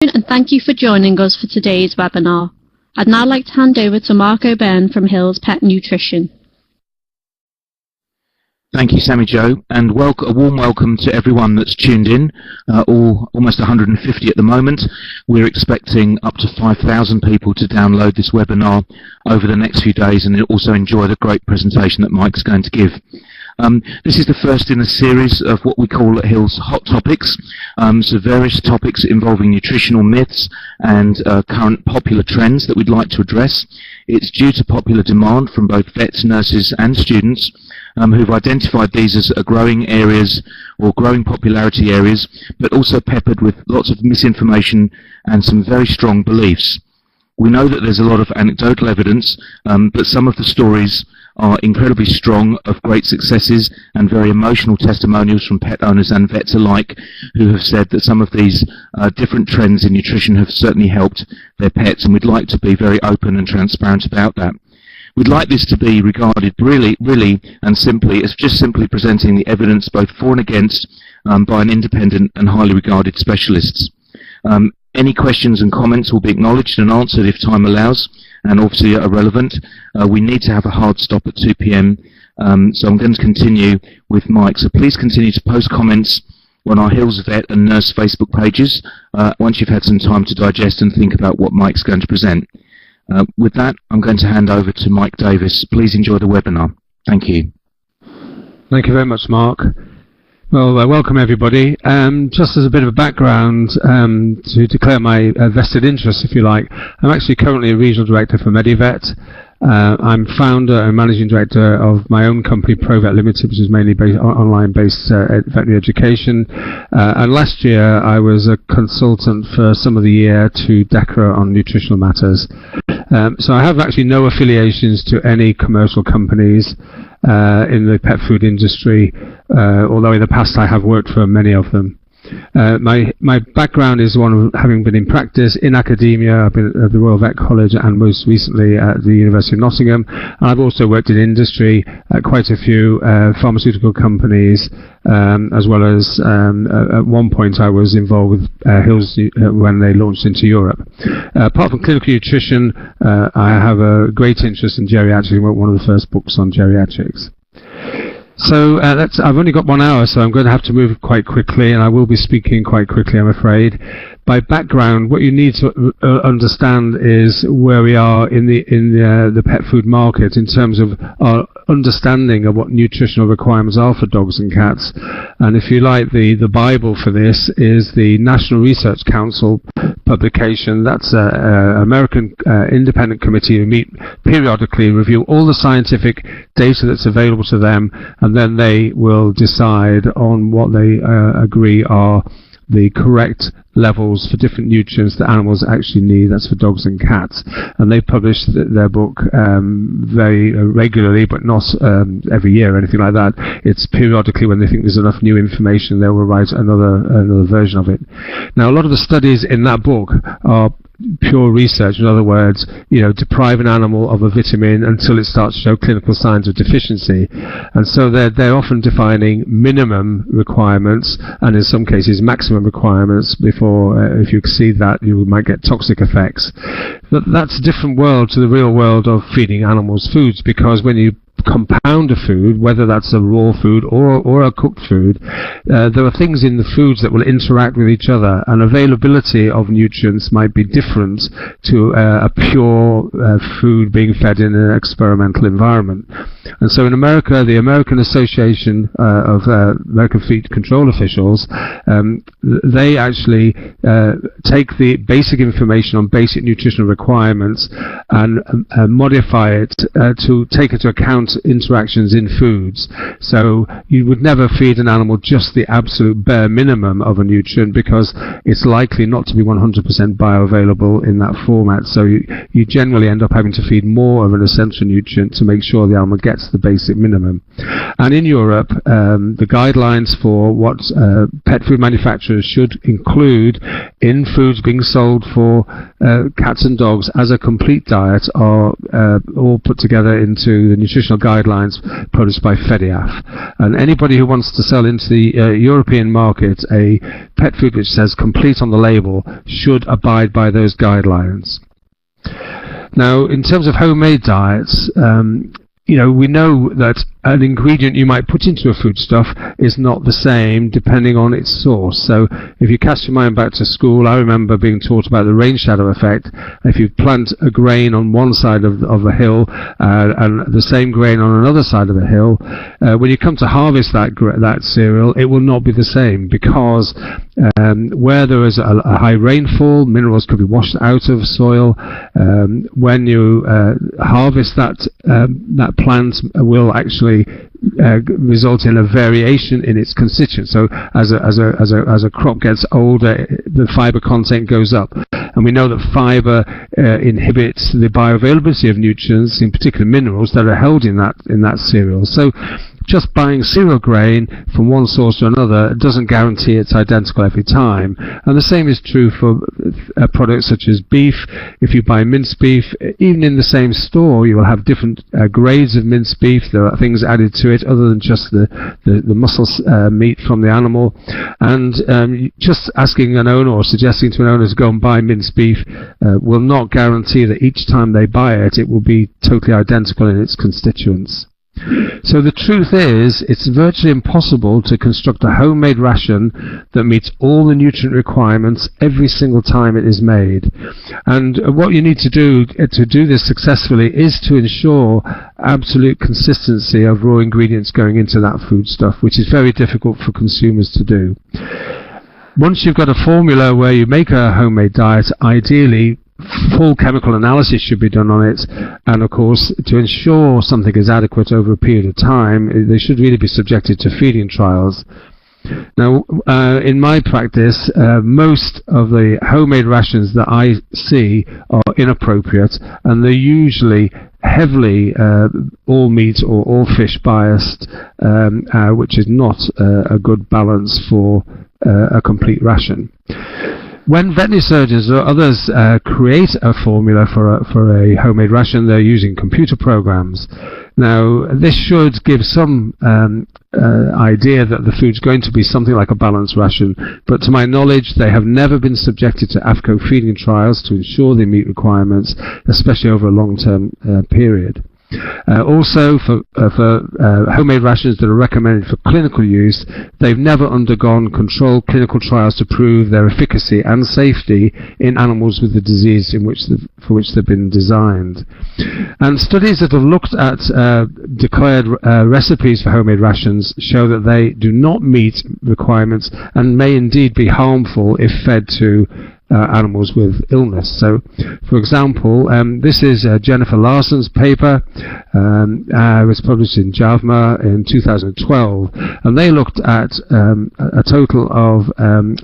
And thank you for joining us for today's webinar. I'd now like to hand over to Mark O'Byrne from Hills Pet Nutrition. Thank you, Sammy Joe, and a warm welcome to everyone that's tuned in, almost 150 at the moment. We're expecting up to 5,000 people to download this webinar over the next few days and also enjoy the great presentation that Mike's going to give. This is the first in a series of what we call at Hills Hot Topics, so various topics involving nutritional myths and current popular trends that we'd like to address. It's due to popular demand from both vets, nurses and students who've identified these as growing areas or growing popularity areas, but also peppered with lots of misinformation and some very strong beliefs. We know that there's a lot of anecdotal evidence, but some of the stories are incredibly strong, of great successes and very emotional testimonials from pet owners and vets alike who have said that some of these different trends in nutrition have certainly helped their pets, and we'd like to be very open and transparent about that. We'd like this to be regarded really and simply as just simply presenting the evidence both for and against by an independent and highly regarded specialists. Any questions and comments will be acknowledged and answered if time allows, and obviously are relevant. We need to have a hard stop at 2 p.m, so I'm going to continue with Mike. So please continue to post comments on our Hills Vet and Nurse Facebook pages once you've had some time to digest and think about what Mike's going to present. With that, I'm going to hand over to Mike Davies. Please enjoy the webinar. Thank you. Thank you very much, Mark. Well, welcome everybody. Just as a bit of a background, to declare my vested interest, if you like, I'm actually currently a regional director for MediVet. I'm founder and managing director of my own company, ProVet Limited, which is mainly online-based veterinary education. And last year, I was a consultant for some of the year to DECRA on nutritional matters. So I have actually no affiliations to any commercial companies in the pet food industry, although in the past I have worked for many of them. My background is one of having been in practice in academia. I've been at the Royal Vet College and most recently at the University of Nottingham. And I've also worked in industry at quite a few pharmaceutical companies, as well as at one point I was involved with Hills when they launched into Europe. Apart from clinical nutrition, I have a great interest in geriatrics. I wrote one of the first books on geriatrics. So I've only got 1 hour, so I'm going to have to move quite quickly, and I will be speaking quite quickly, I'm afraid. By background, what you need to understand is where we are in the pet food market in terms of our understanding of what nutritional requirements are for dogs and cats. And if you like, the Bible for this is the National Research Council publication. That's an American independent committee who meet periodically, review all the scientific data that's available to them, and then they will decide on what they agree are the correct levels for different nutrients that animals actually need. That's for dogs and cats. And they publish their book very regularly, but not every year or anything like that. It's periodically when they think there's enough new information, they will write another version of it. Now, a lot of the studies in that book are pure research. In other words, deprive an animal of a vitamin until it starts to show clinical signs of deficiency. And so they're often defining minimum requirements and in some cases maximum requirements before, if you exceed that, you might get toxic effects. But that's a different world to the real world of feeding animals foods, because when you compound a food, whether that's a raw food or a cooked food, there are things in the foods that will interact with each other, and availability of nutrients might be different to a pure food being fed in an experimental environment. And so in America, the American Association of American Feed Control Officials, they actually take the basic information on basic nutritional requirements and modify it to take into account interactions in foods. So you would never feed an animal just the absolute bare minimum of a nutrient, because it's likely not to be 100% bioavailable in that format. So you generally end up having to feed more of an essential nutrient to make sure the animal gets the basic minimum. And in Europe, the guidelines for what pet food manufacturers should include in foods being sold for cats and dogs as a complete diet are all put together into the nutritional guidelines published by FEDIAF. And anybody who wants to sell into the European market a pet food which says complete on the label should abide by those guidelines. Now, in terms of homemade diets, we know that an ingredient you might put into a foodstuff is not the same depending on its source. So if you cast your mind back to school, I remember being taught about the rain shadow effect. If you plant a grain on one side of a hill and the same grain on another side of a hill, when you come to harvest that cereal, it will not be the same, because where there is a high rainfall, minerals could be washed out of soil. When you harvest that plant will actually result in a variation in its constituents. So as a crop gets older, the fiber content goes up, and we know that fiber inhibits the bioavailability of nutrients, in particular minerals, that are held in that cereal. So just buying cereal grain from one source to another doesn't guarantee it's identical every time. And the same is true for products such as beef. If you buy minced beef, even in the same store, you will have different grades of minced beef. There are things added to it other than just the muscle meat from the animal. And just asking an owner or suggesting to an owner to go and buy minced beef will not guarantee that each time they buy it, it will be totally identical in its constituents. So the truth is, it's virtually impossible to construct a homemade ration that meets all the nutrient requirements every single time it is made. And what you need to do this successfully is to ensure absolute consistency of raw ingredients going into that foodstuff, which is very difficult for consumers to do. Once you've got a formula where you make a homemade diet, ideally full chemical analysis should be done on it, and of course, to ensure something is adequate over a period of time, they should really be subjected to feeding trials. Now, in my practice, most of the homemade rations that I see are inappropriate, and they're usually heavily all meat or all fish biased, which is not a good balance for a complete ration. When veterinary surgeons or others create a formula for a homemade ration, they're using computer programs. Now, this should give some idea that the food's going to be something like a balanced ration, but to my knowledge, they have never been subjected to AFCO feeding trials to ensure they meet requirements, especially over a long-term period. Also, for homemade rations that are recommended for clinical use, they've never undergone controlled clinical trials to prove their efficacy and safety in animals with the disease for which they've been designed. And studies that have looked at declared recipes for homemade rations show that they do not meet requirements and may indeed be harmful if fed to animals with illness. So, for example, this is Jennifer Larson's paper. It was published in JAVMA in 2012, and they looked at a total of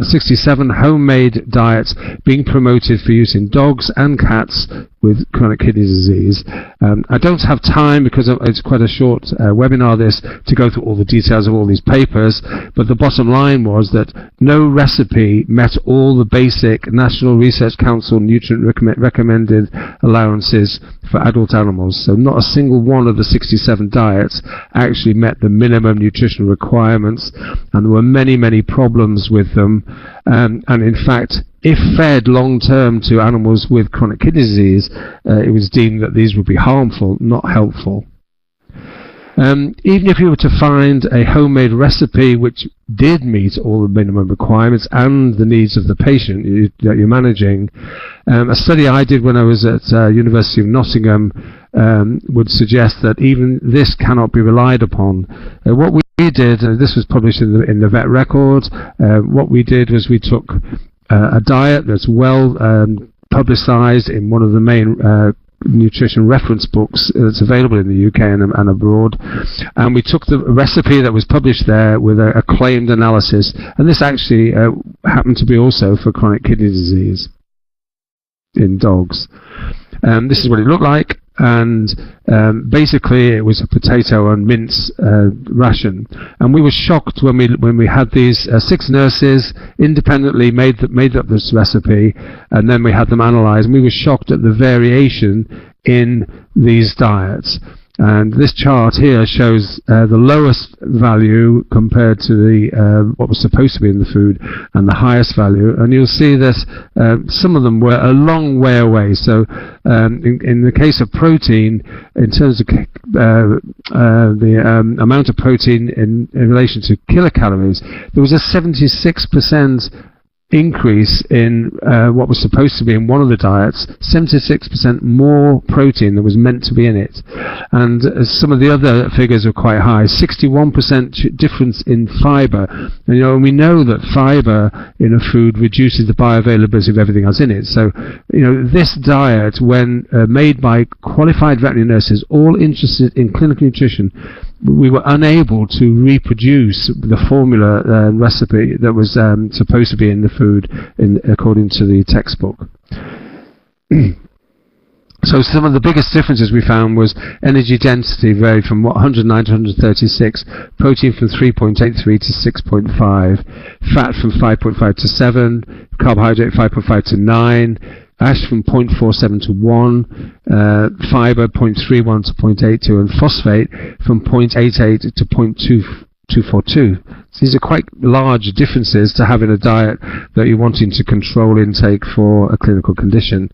67 homemade diets being promoted for use in dogs and cats with chronic kidney disease. I don't have time, because it's quite a short webinar this, to go through all the details of all these papers, but the bottom line was that no recipe met all the basic National Research Council nutrient recommended allowances for adult animals. So not a single one of the 67 diets actually met the minimum nutritional requirements, and there were many, many problems with them. And in fact, if fed long-term to animals with chronic kidney disease, it was deemed that these would be harmful, not helpful. Even if you were to find a homemade recipe which did meet all the minimum requirements and the needs of the patient that you're managing, a study I did when I was at University of Nottingham would suggest that even this cannot be relied upon. What we did, and this was published in the Vet Record, what we did was we took a diet that's well publicized in one of the main nutrition reference books that's available in the UK and abroad, and we took the recipe that was published there with a claimed analysis, and this actually happened to be also for chronic kidney disease in dogs. This is what it looked like, and basically it was a potato and mince ration, and we were shocked when we had these 6 nurses independently made up this recipe, and then we had them analysed, and we were shocked at the variation in these diets. And this chart here shows the lowest value compared to the what was supposed to be in the food, and the highest value. And you'll see that some of them were a long way away. So in the case of protein, in terms of the amount of protein in relation to kilocalories, there was a 76% increase in what was supposed to be in one of the diets, 76% more protein than was meant to be in it. And some of the other figures are quite high, 61% difference in fibre. And we know that fibre in a food reduces the bioavailability of everything else in it. So this diet, when made by qualified veterinary nurses all interested in clinical nutrition, we were unable to reproduce the formula recipe that was supposed to be in the food according to the textbook. So some of the biggest differences we found was energy density varied from 109 to 136, protein from 3.83 to 6.5, fat from 5.5 to 7, carbohydrate 5.5 to 9, ash from 0.47 to 1, fibre 0.31 to 0.82, and phosphate from 0.88 to 0.242. So these are quite large differences to have in a diet that you're wanting to control intake for a clinical condition.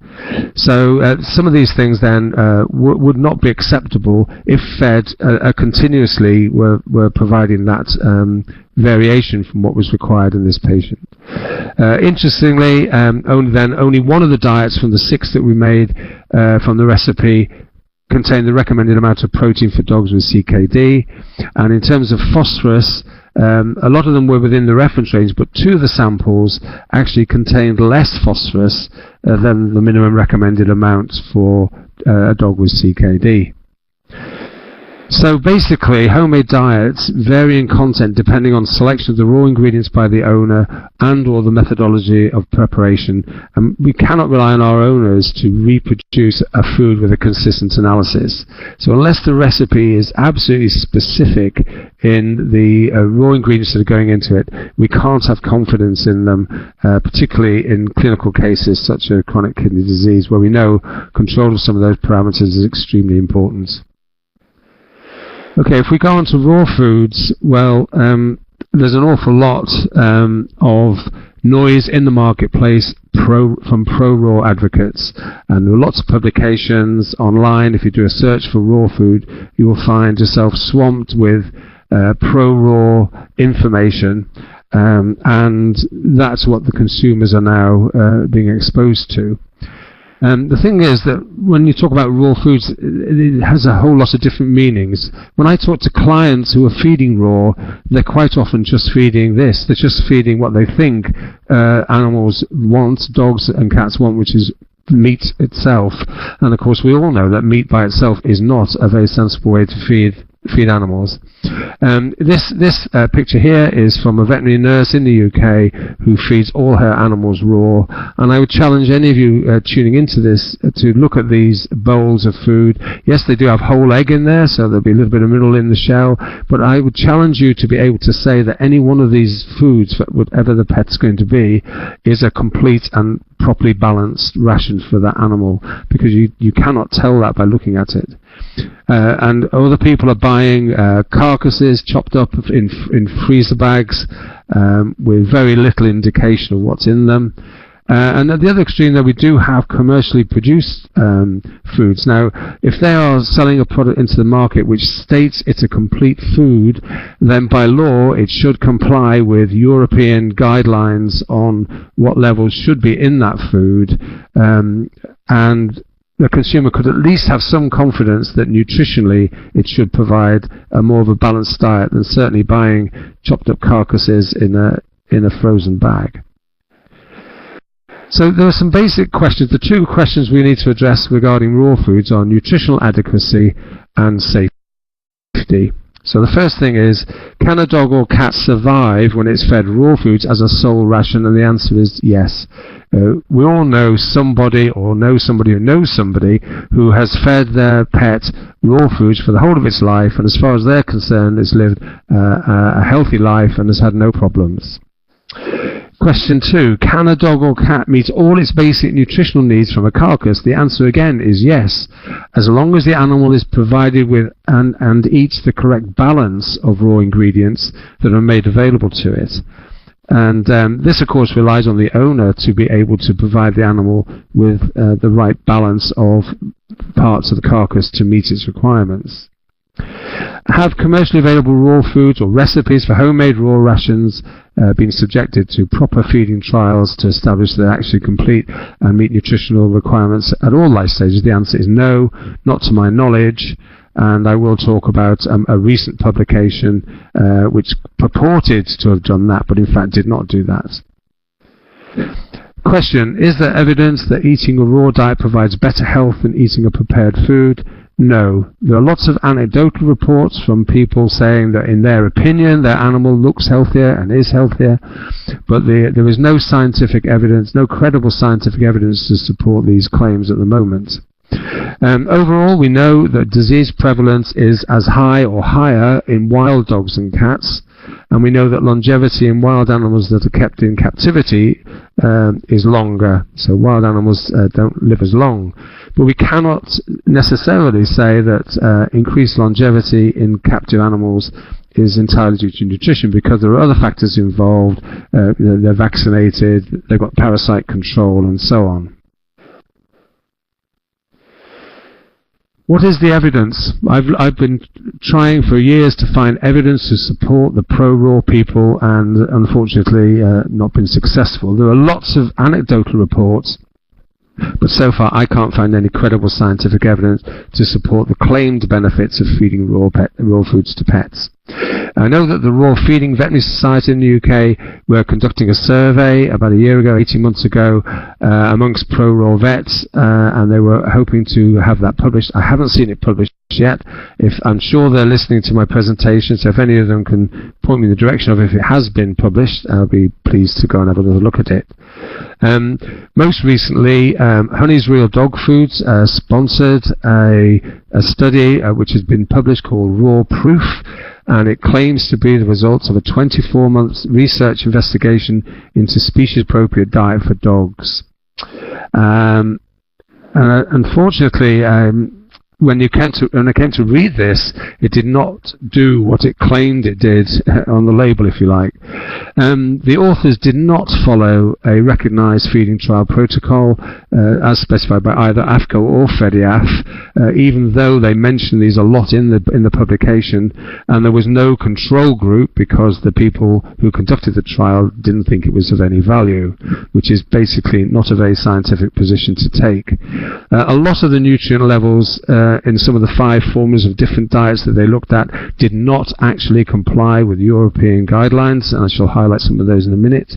So some of these things then would not be acceptable if fed continuously were providing that variation from what was required in this patient. Interestingly, only one of the diets from the 6 that we made from the recipe contained the recommended amount of protein for dogs with CKD. And in terms of phosphorus, a lot of them were within the reference range, but 2 of the samples actually contained less phosphorus than the minimum recommended amount for a dog with CKD. So basically, homemade diets vary in content depending on selection of the raw ingredients by the owner and or the methodology of preparation. And we cannot rely on our owners to reproduce a food with a consistent analysis. So unless the recipe is absolutely specific in the raw ingredients that are going into it, we can't have confidence in them, particularly in clinical cases such as chronic kidney disease, where we know control of some of those parameters is extremely important. Okay, if we go on to raw foods, well, there's an awful lot of noise in the marketplace from pro-raw advocates, and there are lots of publications online. If you do a search for raw food, you will find yourself swamped with pro-raw information, and that's what the consumers are now being exposed to. The thing is that when you talk about raw foods, it has a whole lot of different meanings. When I talk to clients who are feeding raw, they're quite often just feeding this. They're just feeding what they think animals want, dogs and cats want, which is meat itself. And of course we all know that meat by itself is not a very sensible way to feed animals. This picture here is from a veterinary nurse in the UK who feeds all her animals raw, and I would challenge any of you tuning into this to look at these bowls of food. Yes, they do have whole egg in there, so there'll be a little bit of mineral in the shell, but I would challenge you to be able to say that any one of these foods, whatever the pet's going to be, is a complete and properly balanced ration for that animal, because you cannot tell that by looking at it. And other people are buying carcasses chopped up in freezer bags with very little indication of what's in them. And at the other extreme, though, we do have commercially produced foods. Now, if they are selling a product into the market which states it's a complete food, then by law it should comply with European guidelines on what levels should be in that food, and the consumer could at least have some confidence that nutritionally it should provide a more of a balanced diet than certainly buying chopped up carcasses in a frozen bag. So there are some basic questions. The 2 questions we need to address regarding raw foods are nutritional adequacy and safety. So the first thing is, can a dog or cat survive when it's fed raw foods as a sole ration? And the answer is yes. We all know somebody or know somebody who knows somebody who has fed their pet raw foods for the whole of its life, and as far as they're concerned, it's lived a healthy life and has had no problems. Question 2, can a dog or cat meet all its basic nutritional needs from a carcass? The answer again is yes, as long as the animal is provided with and eats the correct balance of raw ingredients that are made available to it. And this, of course, relies on the owner to be able to provide the animal with the right balance of parts of the carcass to meet its requirements. Have commercially available raw foods or recipes for homemade raw rations been subjected to proper feeding trials to establish that they actually complete and meet nutritional requirements at all life stages? The answer is no, not to my knowledge. And I will talk about a recent publication which purported to have done that, but in fact did not do that. Question, is there evidence that eating a raw diet provides better health than eating a prepared food? No. There are lots of anecdotal reports from people saying that in their opinion their animal looks healthier and is healthier, but there is no scientific evidence, no credible scientific evidence to support these claims at the moment. Overall, we know that disease prevalence is as high or higher in wild dogs and cats, and we know that longevity in wild animals that are kept in captivity is longer, so wild animals don't live as long. But we cannot necessarily say that increased longevity in captive animals is entirely due to nutrition, because there are other factors involved. They're vaccinated, they've got parasite control, and so on. What is the evidence? I've been trying for years to find evidence to support the pro-raw people, and unfortunately not been successful. There are lots of anecdotal reports, but so far I can't find any credible scientific evidence to support the claimed benefits of feeding raw foods to pets. I know that the Raw Feeding Veterinary Society in the UK were conducting a survey about a year ago, 18 months ago, amongst pro-raw vets, and they were hoping to have that published. I haven't seen it published yet. I'm sure they're listening to my presentation, so if any of them can point me in the direction of if it has been published, I'll be pleased to go and have another look at it. Most recently, Honey's Real Dog Foods sponsored a study which has been published called Raw Proof, and it claims to be the results of a 24-month research investigation into species-appropriate diet for dogs. Unfortunately, when I came to read this, it did not do what it claimed it did on the label, if you like. The authors did not follow a recognised feeding trial protocol as specified by either AFCO or FEDIAF, even though they mentioned these a lot in the publication, and there was no control group because the people who conducted the trial didn't think it was of any value, which is basically not a very scientific position to take. A lot of the nutrient levels in some of the 5 formulas of different diets that they looked at did not actually comply with European guidelines, and I shall highlight some of those in a minute.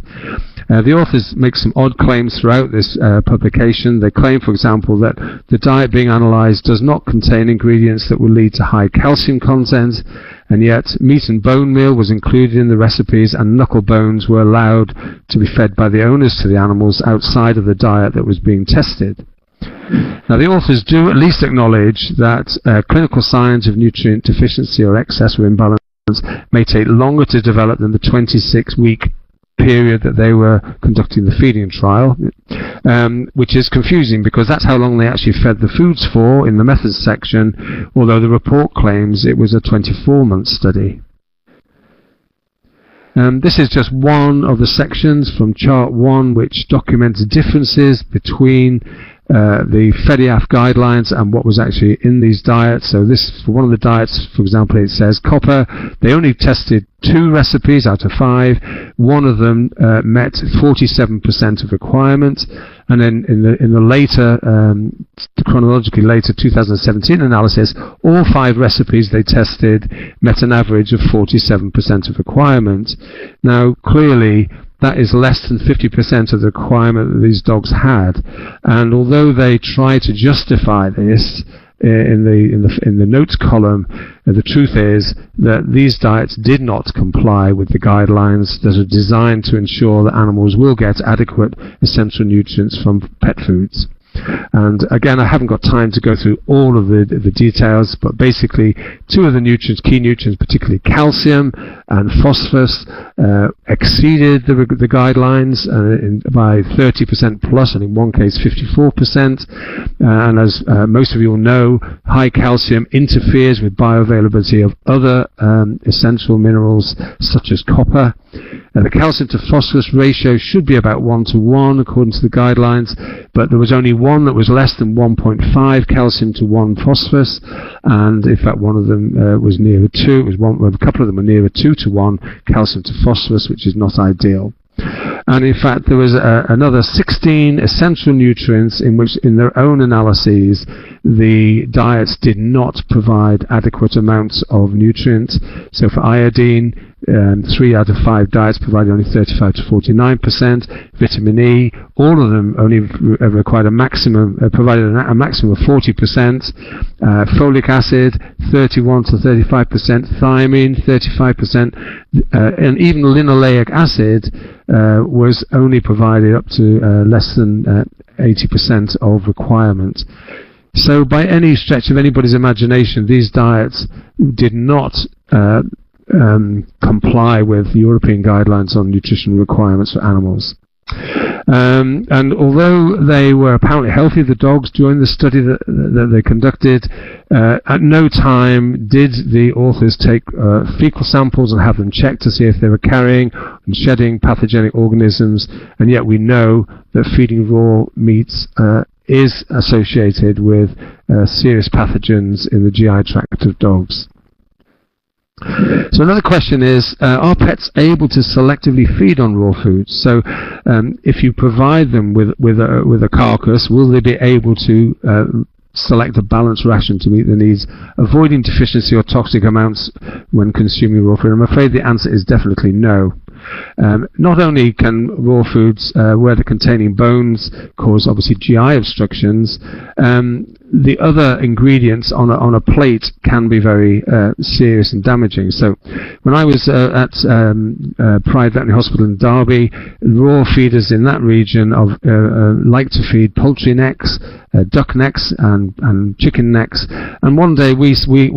The authors make some odd claims throughout this publication. They claim, for example, that the diet being analysed does not contain ingredients that will lead to high calcium content, and yet meat and bone meal was included in the recipes, and knuckle bones were allowed to be fed by the owners to the animals outside of the diet that was being tested. Now, the authors do at least acknowledge that clinical signs of nutrient deficiency or excess or imbalance may take longer to develop than the 26-week period that they were conducting the feeding trial, which is confusing because that's how long they actually fed the foods for in the methods section, although the report claims it was a 24-month study. This is just one of the sections from Chart 1 which documents differences between the FEDIAF guidelines and what was actually in these diets. So this, for one of the diets, for example, it says copper. They only tested 2 recipes out of 5. One of them met 47% of requirement, and then in the later, chronologically later 2017 analysis, all 5 recipes they tested met an average of 47% of requirement. Now, clearly, that is less than 50% of the requirement that these dogs had, and although they try to justify this in the notes column, the truth is that these diets did not comply with the guidelines that are designed to ensure that animals will get adequate essential nutrients from pet foods. And again, I haven't got time to go through all of the details, but basically two of the nutrients, key nutrients, particularly calcium and phosphorus, exceeded the guidelines by 30% plus, and in one case 54%. And as most of you will know, high calcium interferes with bioavailability of other essential minerals such as copper. The calcium to phosphorus ratio should be about 1:1 according to the guidelines, but there was only one that was less than 1.5 calcium to 1 phosphorus, and in fact one of them was nearer 2. It was a couple of them were nearer 2:1 calcium to phosphorus, which is not ideal. And in fact there was another 16 essential nutrients in which, in their own analyses, the diets did not provide adequate amounts of nutrients. So for iodine, 3 out of 5 diets provided only 35 to 49%. Vitamin E, all of them only required provided a maximum of 40%. Folic acid, 31 to 35%. Thiamine, 35%. And even linoleic acid was only provided up to less than 80% of requirement. So by any stretch of anybody's imagination, these diets did not comply with European guidelines on nutrition requirements for animals. And although they were apparently healthy, the dogs, during the study that they conducted, at no time did the authors take fecal samples and have them checked to see if they were carrying and shedding pathogenic organisms, and yet we know that feeding raw meats is associated with serious pathogens in the GI tract of dogs. So another question is, are pets able to selectively feed on raw foods? So if you provide them with a carcass, will they be able to select a balanced ration to meet their needs, avoiding deficiency or toxic amounts when consuming raw food? I'm afraid the answer is definitely no. Not only can raw foods, where they're containing bones, cause obviously GI obstructions, the other ingredients on a plate can be very serious and damaging. So when I was at Pride Veterinary Hospital in Derby, raw feeders in that region like to feed poultry necks, duck necks and chicken necks. And one day we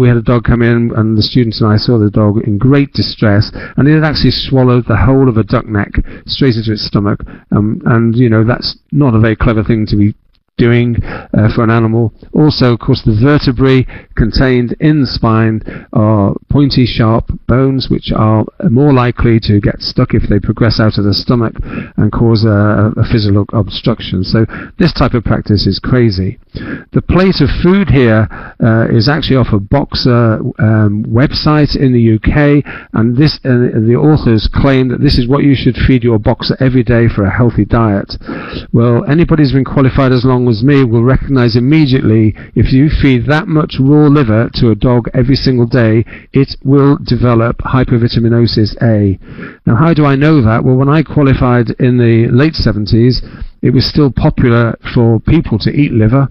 had a dog come in, and the students and I saw the dog in great distress, and it had actually swallowed the whole of a duck neck straight into its stomach. And you know, that's not a very clever thing to be doing for an animal. Also, of course, the vertebrae contained in the spine are pointy, sharp bones, which are more likely to get stuck if they progress out of the stomach and cause a physical obstruction. So this type of practice is crazy. The plate of food here is actually off a Boxer website in the UK, and the authors claim that this is what you should feed your boxer every day for a healthy diet. Well, anybody who's been qualified as long as me will recognize immediately, if you feed that much raw liver to a dog every single day, it will develop hypervitaminosis A. Now, how do I know that? Well, when I qualified in the late 70s, it was still popular for people to eat liver,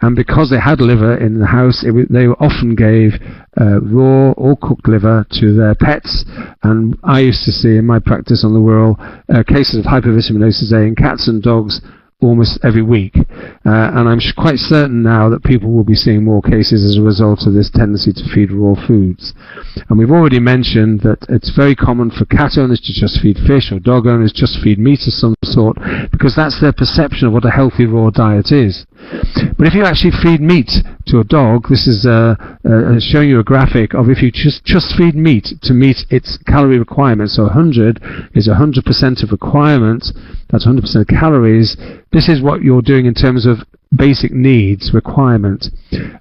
and because they had liver in the house, they often gave raw or cooked liver to their pets. And I used to see in my practice on the Wirral cases of hypervitaminosis A in cats and dogs almost every week, and I'm quite certain now that people will be seeing more cases as a result of this tendency to feed raw foods. And we've already mentioned that it's very common for cat owners to just feed fish, or dog owners just feed meat of some sort, because that's their perception of what a healthy raw diet is. But if you actually feed meat to a dog, this is showing you a graphic of if you just feed meat to meet its calorie requirements. So 100 is 100% of requirement, that's 100% of calories. This is what you're doing in terms of basic needs requirement.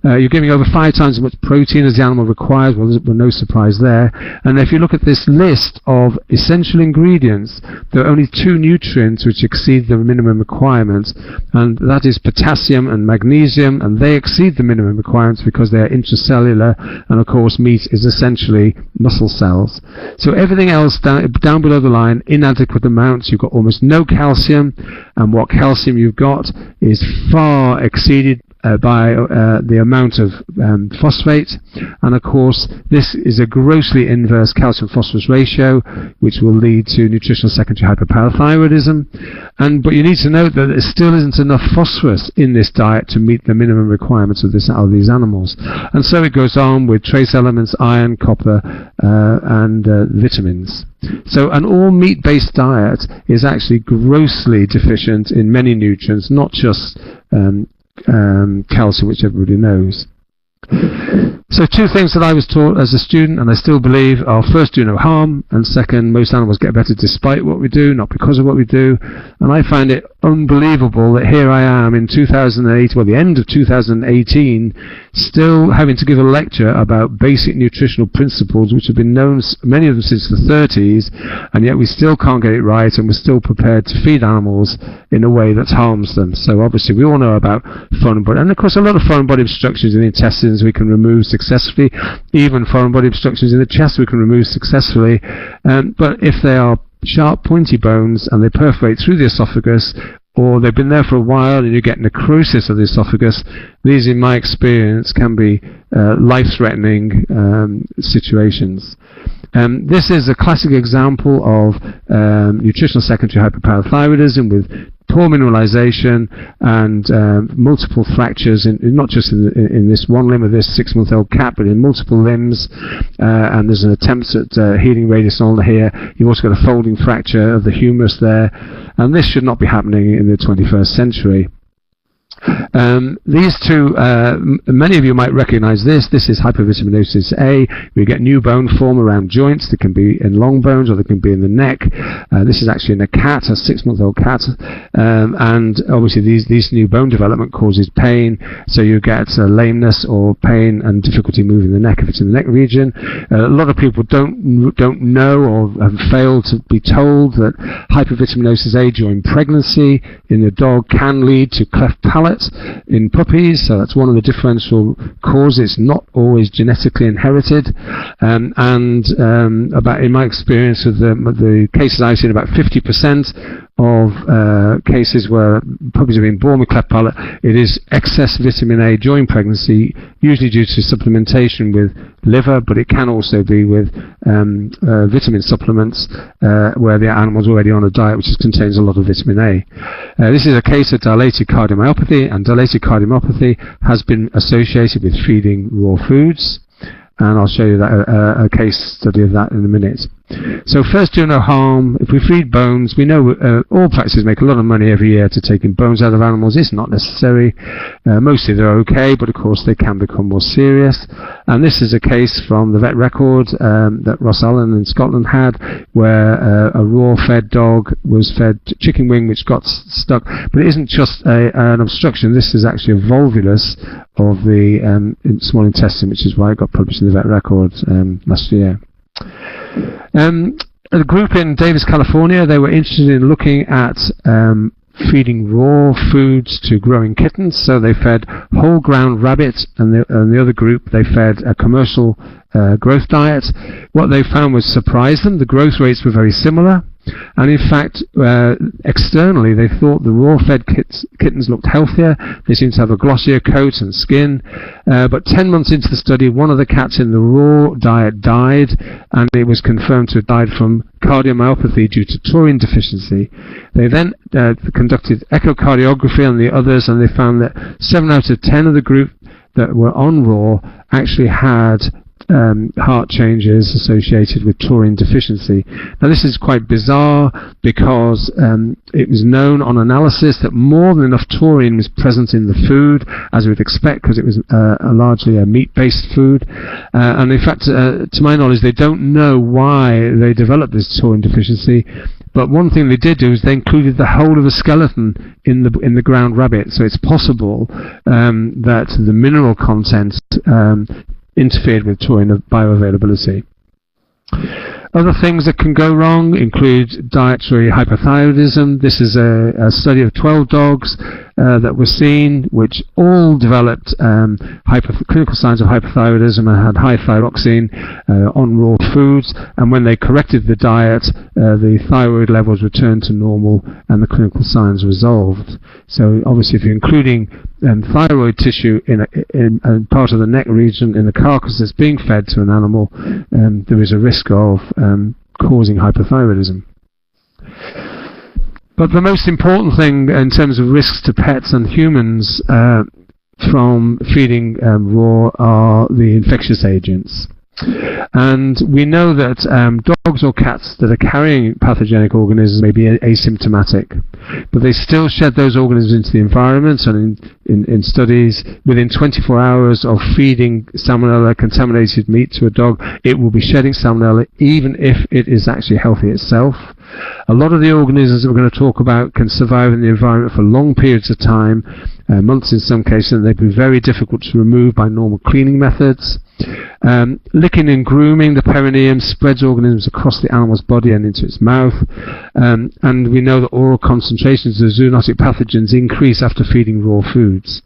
You're giving over 5 times as much protein as the animal requires. Well, there's no surprise there. And if you look at this list of essential ingredients, there are only 2 nutrients which exceed the minimum requirements, and that is potassium and magnesium, and they exceed the minimum requirements because they are intracellular, and of course meat is essentially muscle cells. So everything else down below the line, inadequate amounts. You've got almost no calcium, and what calcium you've got is far exceeded by the amount of phosphate, and of course this is a grossly inverse calcium-phosphorus ratio, which will lead to nutritional secondary hyperparathyroidism. But you need to note that there still isn't enough phosphorus in this diet to meet the minimum requirements of these animals, and so it goes on with trace elements, iron, copper, and vitamins. So an all meat-based diet is actually grossly deficient in many nutrients, not just calcium, which everybody knows. So two things that I was taught as a student, and I still believe, are first, do no harm, and second, most animals get better despite what we do, not because of what we do. And I find it unbelievable that here I am in 2008, well, the end of 2018, still having to give a lecture about basic nutritional principles which have been known, many of them, since the 30s, and yet we still can't get it right, and we're still prepared to feed animals in a way that harms them. So obviously we all know about foreign body, and of course a lot of foreign body obstructions in the intestines we can remove successfully. Even foreign body obstructions in the chest we can remove successfully. But if they are sharp, pointy bones and they perforate through the esophagus, or they've been there for a while and you get necrosis of the esophagus, these, in my experience, can be life-threatening situations. This is a classic example of nutritional secondary hyperparathyroidism with poor mineralization and multiple fractures, not just in this one limb of this 6-month-old cat, but in multiple limbs. And there's an attempt at healing radius ulnar here. You've also got a folding fracture of the humerus there, and this should not be happening in the 21st century. These two, many of you might recognize this. This is hypervitaminosis A. We get new bone form around joints. They can be in long bones or they can be in the neck. This is actually in a cat, a 6-month-old cat. And obviously these new bone development causes pain. So you get lameness or pain and difficulty moving the neck if it's in the neck region. A lot of people don't know or have failed to be told that hypervitaminosis A during pregnancy in the dog can lead to cleft palate in puppies, so that's one of the differential causes, not always genetically inherited. About, in my experience with the cases I've seen, about 50% of cases where puppies have been born with cleft palate, it is excess vitamin A during pregnancy, usually due to supplementation with liver, but it can also be with vitamin supplements where the animal's already on a diet which contains a lot of vitamin A. This is a case of dilated cardiomyopathy, and dilated cardiomyopathy has been associated with feeding raw foods, and I'll show you that, a case study of that in a minute. So first, do no harm. If we feed bones, we know all practices make a lot of money every year to taking bones out of animals. It's not necessary. Mostly they're okay, but of course they can become more serious. And this is a case from the vet record that Ross Allen in Scotland had, where a raw-fed dog was fed chicken wing which got stuck. But it isn't just an obstruction. This is actually a volvulus of the small intestine, which is why it got published in the vet record last year. A group in Davies, California, they were interested in looking at feeding raw foods to growing kittens, so they fed whole ground rabbit, and the other group, they fed a commercial growth diet. What they found was surprised them. The growth rates were very similar, and in fact, externally, they thought the raw-fed kittens looked healthier. They seemed to have a glossier coat and skin. But 10 months into the study, one of the cats in the raw diet died, and it was confirmed to have died from cardiomyopathy due to taurine deficiency. They then conducted echocardiography on the others, and they found that 7 out of 10 of the group that were on raw actually had heart changes associated with taurine deficiency. Now this is quite bizarre because it was known on analysis that more than enough taurine was present in the food, as we would expect, because it was largely a meat-based food. And in fact, to my knowledge, they don't know why they developed this taurine deficiency. But one thing they did do is they included the whole of the skeleton in the ground rabbit. So it's possible that the mineral content interfered with taurine bioavailability. Other things that can go wrong include dietary hypothyroidism. This is a study of 12 dogs. that were seen, which all developed clinical signs of hypothyroidism and had high thyroxine on raw foods, and when they corrected the diet, the thyroid levels returned to normal and the clinical signs resolved. So obviously if you're including thyroid tissue in a part of the neck region in the carcass that's being fed to an animal, there is a risk of causing hypothyroidism. But the most important thing in terms of risks to pets and humans from feeding raw are the infectious agents. And we know that dogs or cats that are carrying pathogenic organisms may be asymptomatic, but they still shed those organisms into the environment, and in studies, within 24 hours of feeding salmonella contaminated meat to a dog, it will be shedding salmonella even if it is actually healthy itself. A lot of the organisms that we're going to talk about can survive in the environment for long periods of time, months in some cases, and they'd be very difficult to remove by normal cleaning methods. Licking and grooming the perineum spreads organisms across the animal's body and into its mouth, and we know that oral concentrations of zoonotic pathogens increase after feeding raw foods.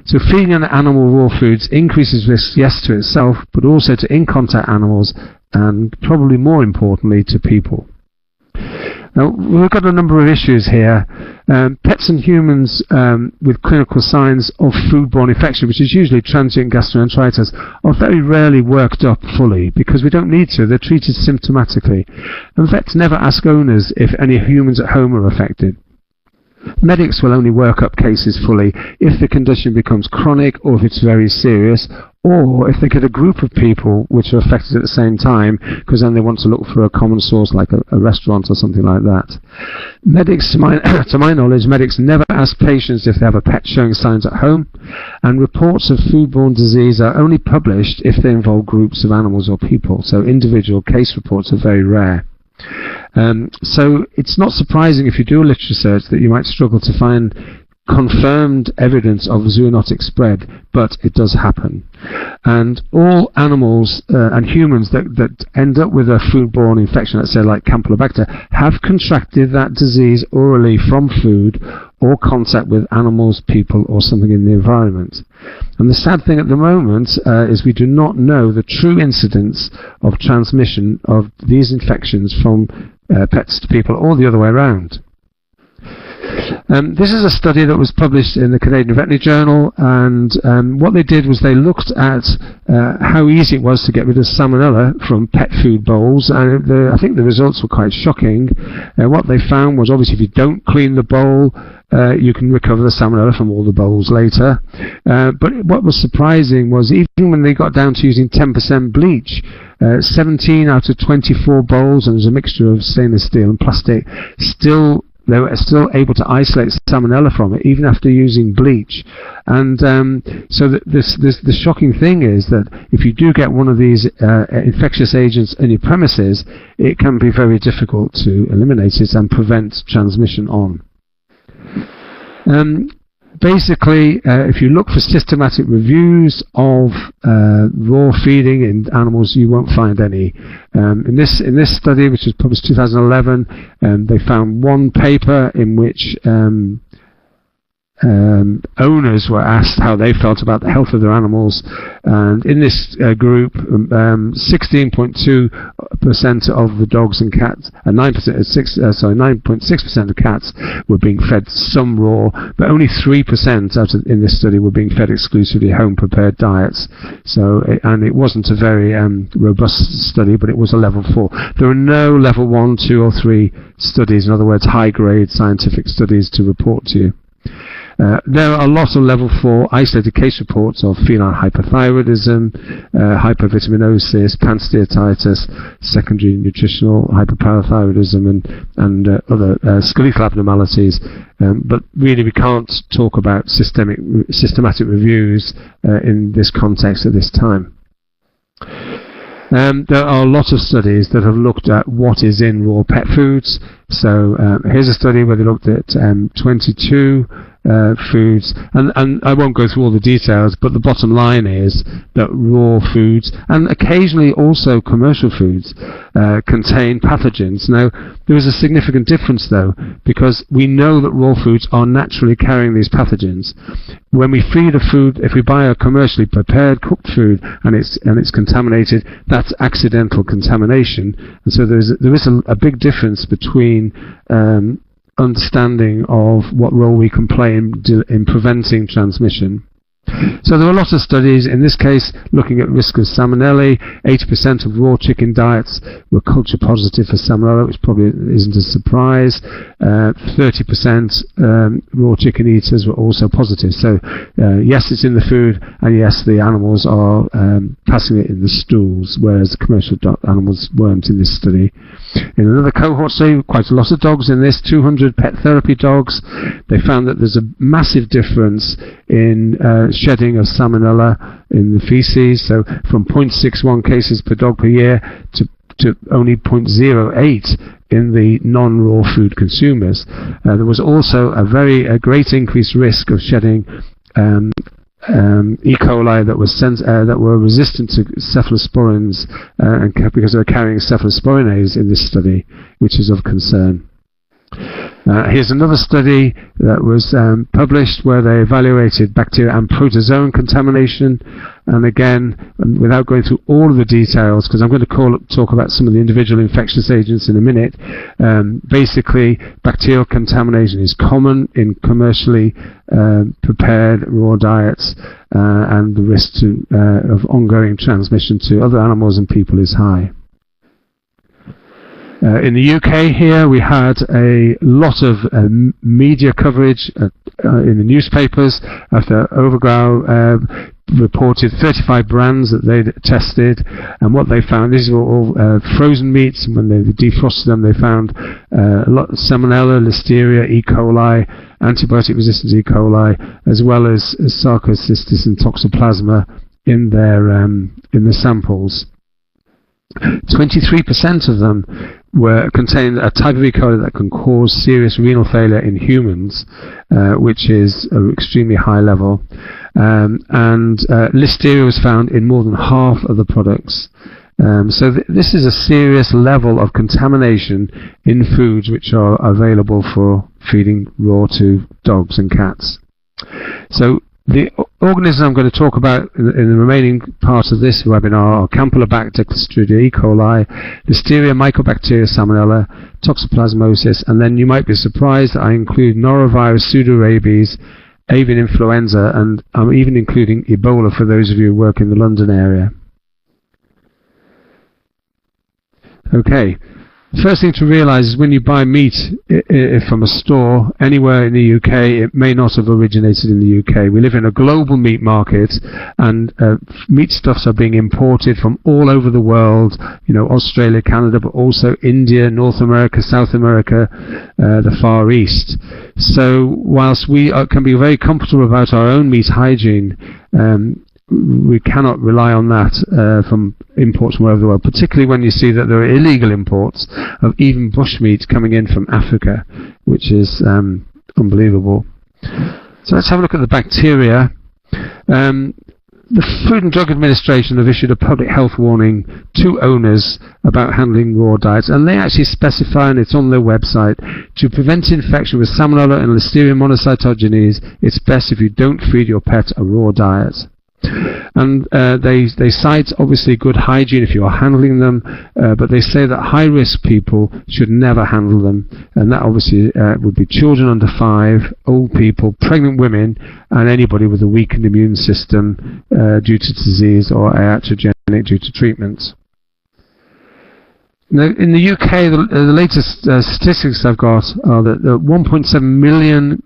So feeding an animal raw foods increases risk, yes, to itself, but also to in-contact animals, and probably more importantly to people. Now, we've got a number of issues here. Pets and humans with clinical signs of foodborne infection, which is usually transient gastroenteritis, are very rarely worked up fully because we don't need to. They're treated symptomatically. And vets never ask owners if any humans at home are affected. Medics will only work up cases fully if the condition becomes chronic or if it's very serious, or if they get a group of people which are affected at the same time, because then they want to look for a common source like a restaurant or something like that. Medics, to my knowledge, medics never ask patients if they have a pet showing signs at home, and reports of foodborne disease are only published if they involve groups of animals or people, so individual case reports are very rare. So it's not surprising if you do a literature search that you might struggle to find confirmed evidence of zoonotic spread, but it does happen. And all animals and humans that end up with a foodborne infection, let's say like Campylobacter, have contracted that disease orally from food or contact with animals, people, or something in the environment. And the sad thing at the moment is we do not know the true incidence of transmission of these infections from pets to people or the other way around. This is a study that was published in the Canadian Veterinary Journal, and what they did was they looked at how easy it was to get rid of salmonella from pet food bowls, and I think the results were quite shocking. What they found was, obviously, if you don't clean the bowl, you can recover the salmonella from all the bowls later. But what was surprising was, even when they got down to using 10% bleach, 17 out of 24 bowls, and there's a mixture of stainless steel and plastic, they were still able to isolate salmonella from it, even after using bleach. And so the shocking thing is that if you do get one of these infectious agents in your premises, it can be very difficult to eliminate it and prevent transmission on. Basically, if you look for systematic reviews of raw feeding in animals, you won't find any. In this study, which was published in 2011, they found one paper in which owners were asked how they felt about the health of their animals, and in this group, 16.2% of the dogs and cats, 9.6% of cats were being fed some raw, but only 3% in this study were being fed exclusively home-prepared diets. So, and it wasn't a very robust study, but it was a level 4. There are no level 1, 2, or 3 studies, in other words, high-grade scientific studies to report to you. There are a lot of level 4 isolated case reports of feline hypothyroidism, hypervitaminosis, pansteatitis, secondary nutritional hyperparathyroidism, and other skeletal abnormalities. But really, we can't talk about systematic reviews in this context at this time. There are a lot of studies that have looked at what is in raw pet foods. So here's a study where they looked at 22 foods, and I won't go through all the details, but the bottom line is that raw foods, and occasionally also commercial foods, contain pathogens. Now, there is a significant difference though, because we know that raw foods are naturally carrying these pathogens. When we feed a food, if we buy a commercially prepared cooked food and it's contaminated, that's accidental contamination, and so there is a big difference between understanding of what role we can play in preventing transmission. So there are a lot of studies, in this case looking at risk of salmonella. 80% of raw chicken diets were culture positive for salmonella, which probably isn't a surprise. 30% raw chicken eaters were also positive. So yes, it's in the food, and yes, the animals are passing it in the stools, whereas the commercial animals weren't in this study. In another cohort study, quite a lot of dogs in this, 200 pet therapy dogs, they found that there's a massive difference in shedding of salmonella in the feces, so from 0.61 cases per dog per year to only 0.08 in the non-raw food consumers. There was also a great increased risk of shedding E. coli that were resistant to cephalosporins because they were carrying cephalosporinase in this study, which is of concern. Here's another study that was published where they evaluated bacteria and protozoan contamination, and again, without going through all of the details, because I'm going to talk about some of the individual infectious agents in a minute, basically bacterial contamination is common in commercially prepared raw diets, and the risk of ongoing transmission to other animals and people is high. In the UK here, we had a lot of media coverage in the newspapers after Overgau reported 35 brands that they'd tested, and what they found, these were all frozen meats, and when they defrosted them they found a lot of salmonella, listeria, E. coli, antibiotic-resistant E. coli, as well as sarcocystis and toxoplasma in the samples. 23% of them contained a type of E. coli that can cause serious renal failure in humans, which is an extremely high level. And listeria was found in more than half of the products. So this is a serious level of contamination in foods which are available for feeding raw to dogs and cats. So the organisms I'm going to talk about in the remaining part of this webinar are Campylobacter, Clostridia, E. coli, Listeria, Mycobacteria, Salmonella, Toxoplasmosis, and then you might be surprised that I include norovirus, pseudorabies, avian influenza, and I'm even including Ebola for those of you who work in the London area. Okay. First thing to realise is when you buy meat from a store anywhere in the UK, it may not have originated in the UK. We live in a global meat market, and meatstuffs are being imported from all over the world, Australia, Canada, but also India, North America, South America, the Far East. So whilst we can be very comfortable about our own meat hygiene, we cannot rely on that from imports from all over the world, particularly when you see that there are illegal imports of even bushmeat coming in from Africa, which is unbelievable. So let's have a look at the bacteria. The Food and Drug Administration have issued a public health warning to owners about handling raw diets, and they actually specify, and it's on their website, to prevent infection with Salmonella and Listeria monocytogenes, it's best if you don't feed your pet a raw diet. And they cite obviously good hygiene if you are handling them, but they say that high-risk people should never handle them, and that obviously would be children under 5, old people, pregnant women, and anybody with a weakened immune system due to disease or iatrogenic due to treatments. Now, in the UK, the latest statistics I've got are that 1.7 million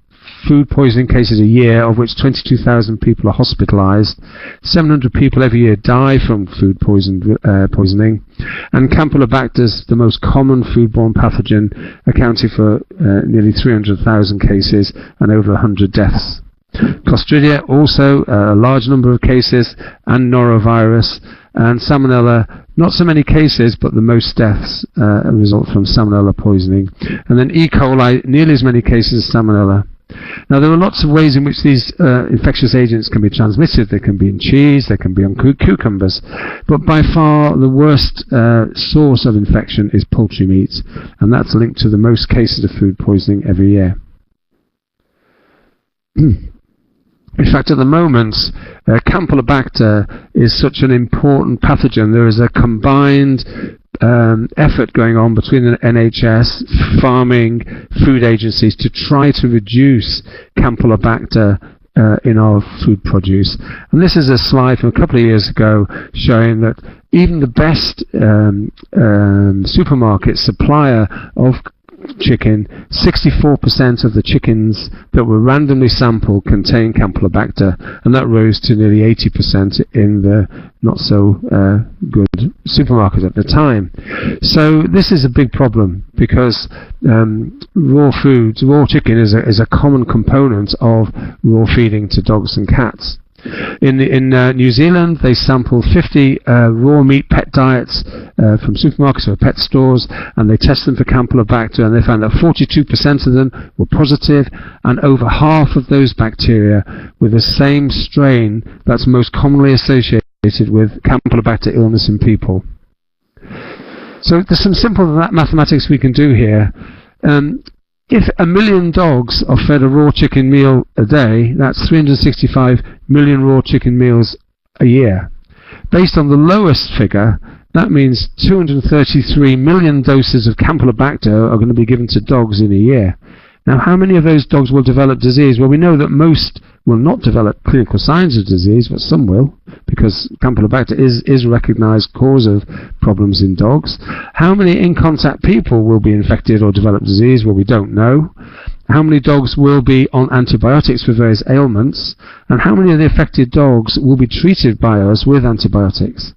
food poisoning cases a year, of which 22,000 people are hospitalised. 700 people every year die from food poisoning. And Campylobacter is the most common foodborne pathogen, accounting for nearly 300,000 cases and over 100 deaths. Clostridia, also a large number of cases, and norovirus. And Salmonella, not so many cases, but the most deaths result from Salmonella poisoning. And then E. coli, nearly as many cases as Salmonella. Now, there are lots of ways in which these infectious agents can be transmitted. They can be in cheese, they can be on cucumbers, but by far the worst source of infection is poultry meat, and that's linked to the most cases of food poisoning every year. In fact, at the moment, Campylobacter is such an important pathogen. There is a combined effort going on between the NHS, farming, food agencies to try to reduce Campylobacter in our food produce. And this is a slide from a couple of years ago showing that even the best supermarket supplier of chicken, 64% of the chickens that were randomly sampled contain Campylobacter, and that rose to nearly 80% in the not so good supermarket at the time. So this is a big problem because raw chicken is a common component of raw feeding to dogs and cats. In New Zealand, they sampled 50 raw meat pet diets from supermarkets or pet stores, and they tested them for Campylobacter, and they found that 42% of them were positive, and over half of those bacteria were the same strain that's most commonly associated with Campylobacter illness in people. So there's some simple mathematics we can do here. If 1 million dogs are fed a raw chicken meal a day, that's 365 million raw chicken meals a year. Based on the lowest figure, that means 233 million doses of Campylobacter are going to be given to dogs in a year. Now, how many of those dogs will develop disease? Well, we know that most will not develop clinical signs of disease, but some will, because Campylobacter is a recognized cause of problems in dogs. How many in-contact people will be infected or develop disease? Well, we don't know. How many dogs will be on antibiotics for various ailments? And how many of the affected dogs will be treated by us with antibiotics?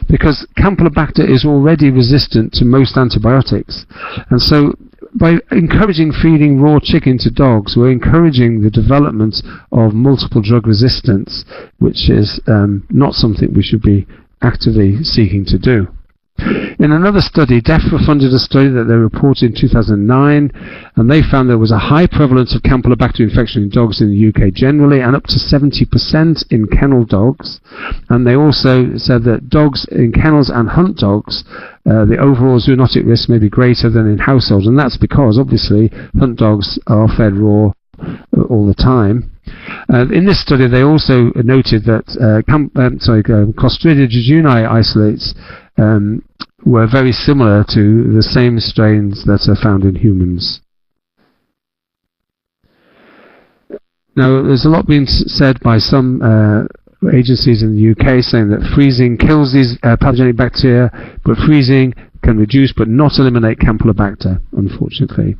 Because Campylobacter is already resistant to most antibiotics. And so by encouraging feeding raw chicken to dogs, we're encouraging the development of multiple drug resistance, which is not something we should be actively seeking to do. In another study, DEFRA funded a study that they reported in 2009, and they found there was a high prevalence of Campylobacter infection in dogs in the UK generally, and up to 70% in kennel dogs. And they also said that dogs in kennels and hunt dogs, the overall zoonotic risk may be greater than in households, and that's because, obviously, hunt dogs are fed raw all the time. In this study, they also noted that Clostridia jejuni isolates were very similar to the same strains that are found in humans. Now, there's a lot being said by some agencies in the UK saying that freezing kills these pathogenic bacteria, but freezing can reduce but not eliminate Campylobacter, unfortunately.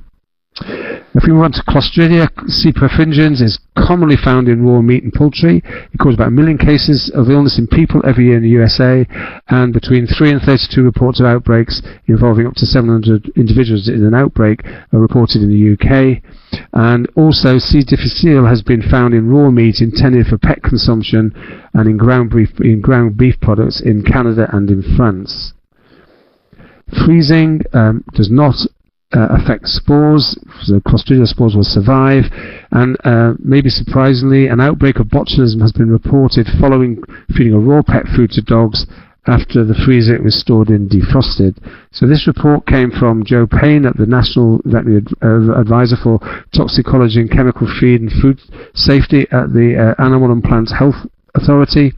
If we move on to Clostridia, C. perfringens is commonly found in raw meat and poultry. It causes about 1 million cases of illness in people every year in the USA, and between 3 and 32 reports of outbreaks involving up to 700 individuals in an outbreak are reported in the UK. And also C. difficile has been found in raw meat intended for pet consumption and in ground beef products in Canada and in France. Freezing does not affect spores, so Clostridia spores will survive, and maybe surprisingly, an outbreak of botulism has been reported following feeding a raw pet food to dogs after the freezer was stored in defrosted. So this report came from Joe Payne at the National Veterinary Advisor for Toxicology and Chemical Feed and Food Safety at the Animal and Plant Health Authority,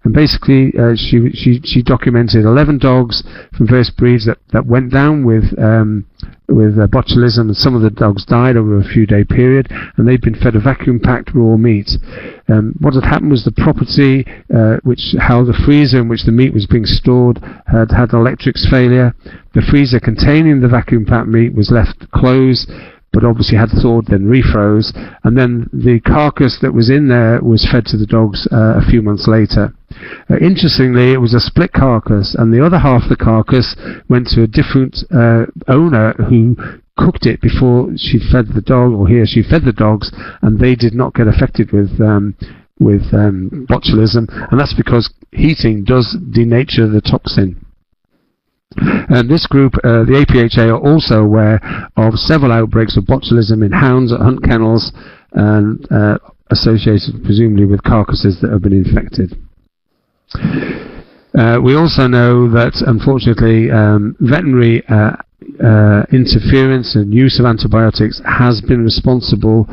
and basically she documented 11 dogs from various breeds that went down with botulism, and some of the dogs died over a few-day period, and they'd been fed a vacuum-packed raw meat. What had happened was the property which held the freezer in which the meat was being stored had electrics failure. The freezer containing the vacuum-packed meat was left closed, but obviously had thawed, then refroze, and then the carcass that was in there was fed to the dogs a few months later. Interestingly, it was a split carcass, and the other half of the carcass went to a different owner who cooked it before she fed the dog, or he or she fed the dogs, and they did not get affected with botulism, and that's because heating does denature the toxin. And this group, the APHA, are also aware of several outbreaks of botulism in hounds at hunt kennels, and associated presumably with carcasses that have been infected. We also know that, unfortunately, veterinary interference and use of antibiotics has been responsible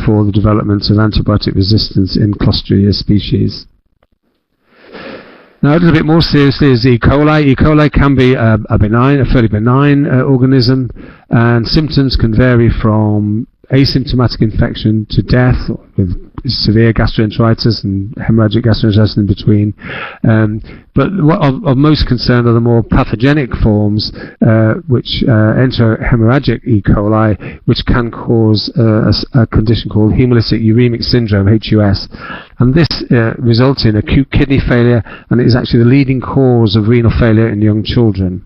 for the development of antibiotic resistance in Clostridia species. Now, a little bit more seriously is E. coli. E. coli can be a fairly benign organism, and symptoms can vary from asymptomatic infection to death with severe gastroenteritis and hemorrhagic gastroenteritis in between. But what of most concern are the more pathogenic forms which enter hemorrhagic E. coli, which can cause a condition called hemolytic uremic syndrome, HUS. And this results in acute kidney failure, and it is actually the leading cause of renal failure in young children.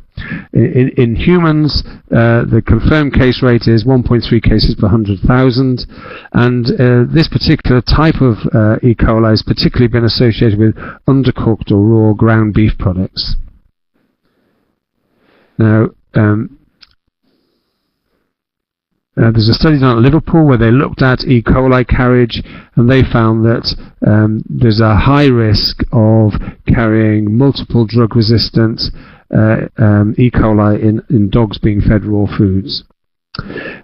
In humans, the confirmed case rate is 1.3 cases per 100,000, and this particular type of E. coli has particularly been associated with undercooked or raw ground beef products. Now, there's a study done at Liverpool where they looked at E. coli carriage, and they found that there's a high risk of carrying multiple drug-resistant E. coli in dogs being fed raw foods.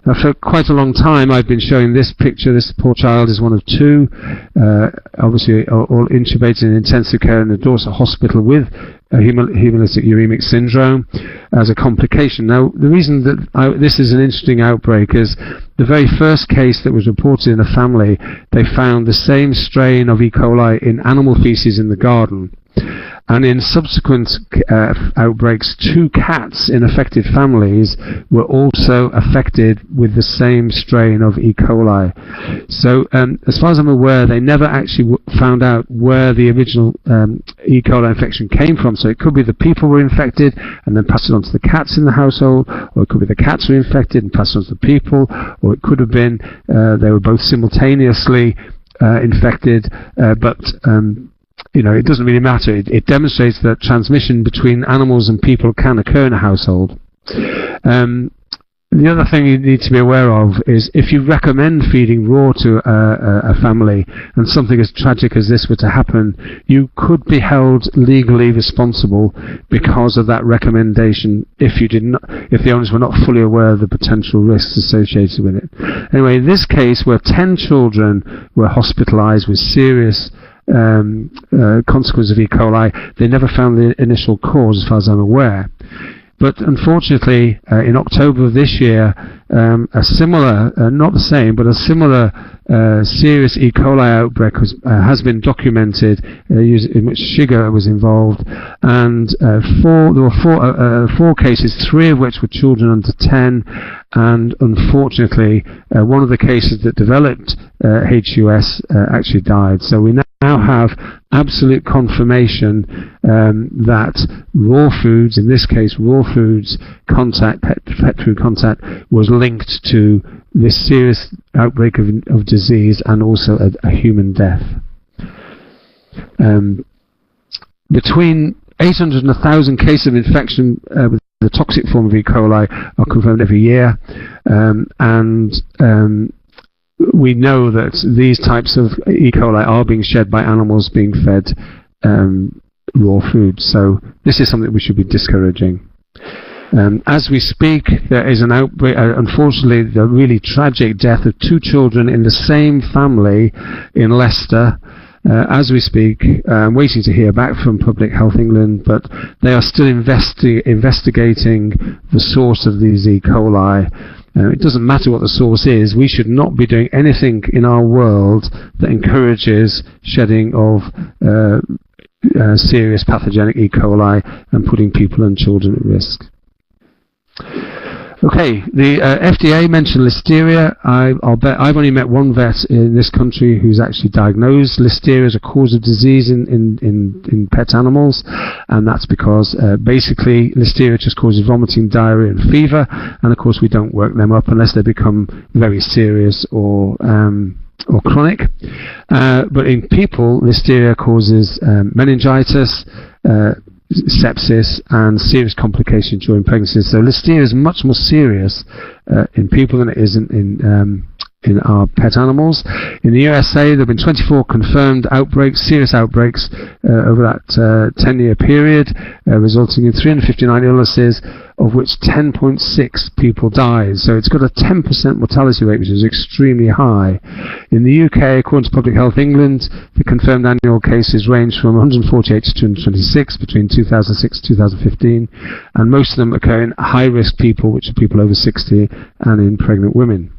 Now, for quite a long time I've been showing this picture. This poor child is one of two, obviously all intubated in intensive care in the Dorset Hospital with hemolytic uremic syndrome as a complication. Now, the reason that this is an interesting outbreak is the very first case that was reported in a family, they found the same strain of E. coli in animal feces in the garden. And in subsequent outbreaks, 2 cats in affected families were also affected with the same strain of E. coli. So, as far as I'm aware, they never actually found out where the original E. coli infection came from. So it could be the people were infected and then passed it on to the cats in the household, or it could be the cats were infected and passed it on to the people, or it could have been they were both simultaneously infected, but you know, it doesn't really matter. It demonstrates that transmission between animals and people can occur in a household. The other thing you need to be aware of is if you recommend feeding raw to a family and something as tragic as this were to happen, you could be held legally responsible because of that recommendation if the owners were not fully aware of the potential risks associated with it. Anyway, in this case where 10 children were hospitalized with serious consequence of E. coli, they never found the initial cause as far as I'm aware. But unfortunately, in October of this year, a similar, not the same, but a similar serious E. coli outbreak has been documented in which sugar was involved, and there were 4 cases, 3 of which were children under 10, and unfortunately, one of the cases that developed HUS actually died. So we now have absolute confirmation that raw foods, in this case raw foods contact, pet food contact, was linked to this serious outbreak of disease and also a human death. Between 800 and 1,000 cases of infection with the toxic form of E. coli are confirmed every year, and we know that these types of E. coli are being shed by animals being fed raw food. So this is something we should be discouraging. As we speak, there is an outbreak, unfortunately, the really tragic death of 2 children in the same family in Leicester. As we speak, I'm waiting to hear back from Public Health England, but they are still investigating the source of these E. coli. It doesn't matter what the source is. We should not be doing anything in our world that encourages shedding of serious pathogenic E. coli and putting people and children at risk. Okay, the FDA mentioned listeria. I've only met one vet in this country who's actually diagnosed listeria as a cause of disease in pet animals, and that's because basically listeria just causes vomiting, diarrhea and fever, and of course we don't work them up unless they become very serious or chronic. But in people, listeria causes meningitis, sepsis and serious complications during pregnancy. So listeria is much more serious in people than it is in in our pet animals. In the USA, there have been 24 confirmed outbreaks, serious outbreaks, over that 10-year period, resulting in 359 illnesses, of which 10.6 people died. So it's got a 10% mortality rate, which is extremely high. In the UK, according to Public Health England, the confirmed annual cases range from 148 to 226 between 2006 and 2015, and most of them occur in high-risk people, which are people over 60, and in pregnant women.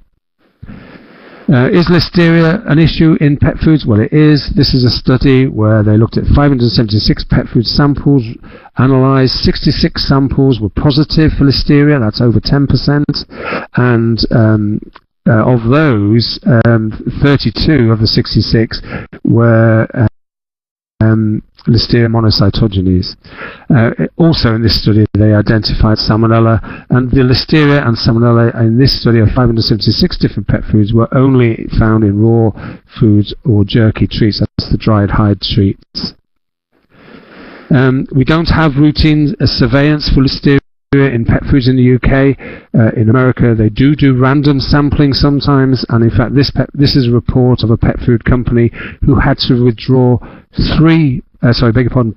Is listeria an issue in pet foods? Well, it is. This is a study where they looked at 576 pet food samples, analysed. 66 samples were positive for listeria, that's over 10%, and of those, 32 of the 66 were Listeria monocytogenes. Also in this study they identified salmonella, and the listeria and salmonella in this study of 576 different pet foods were only found in raw foods or jerky treats, that's the dried hide treats. We don't have routine surveillance for listeria in pet foods in the UK. In America they do random sampling sometimes, and in fact this is a report of a pet food company who had to withdraw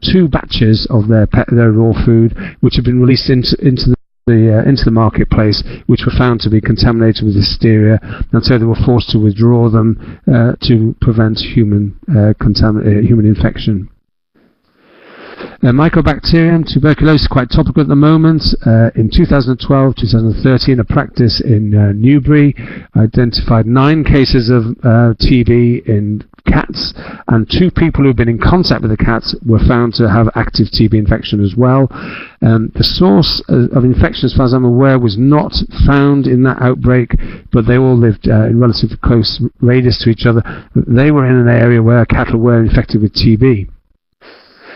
two batches of their raw food, which had been released into the marketplace, which were found to be contaminated with listeria, and so they were forced to withdraw them to prevent human infection. Mycobacterium tuberculosis, quite topical at the moment. In 2012-2013, a practice in Newbury identified 9 cases of TB in cats, and 2 people who've been in contact with the cats were found to have active TB infection as well. The source of infection, as far as I'm aware, was not found in that outbreak, but they all lived in relatively close radius to each other. They were in an area where cattle were infected with TB.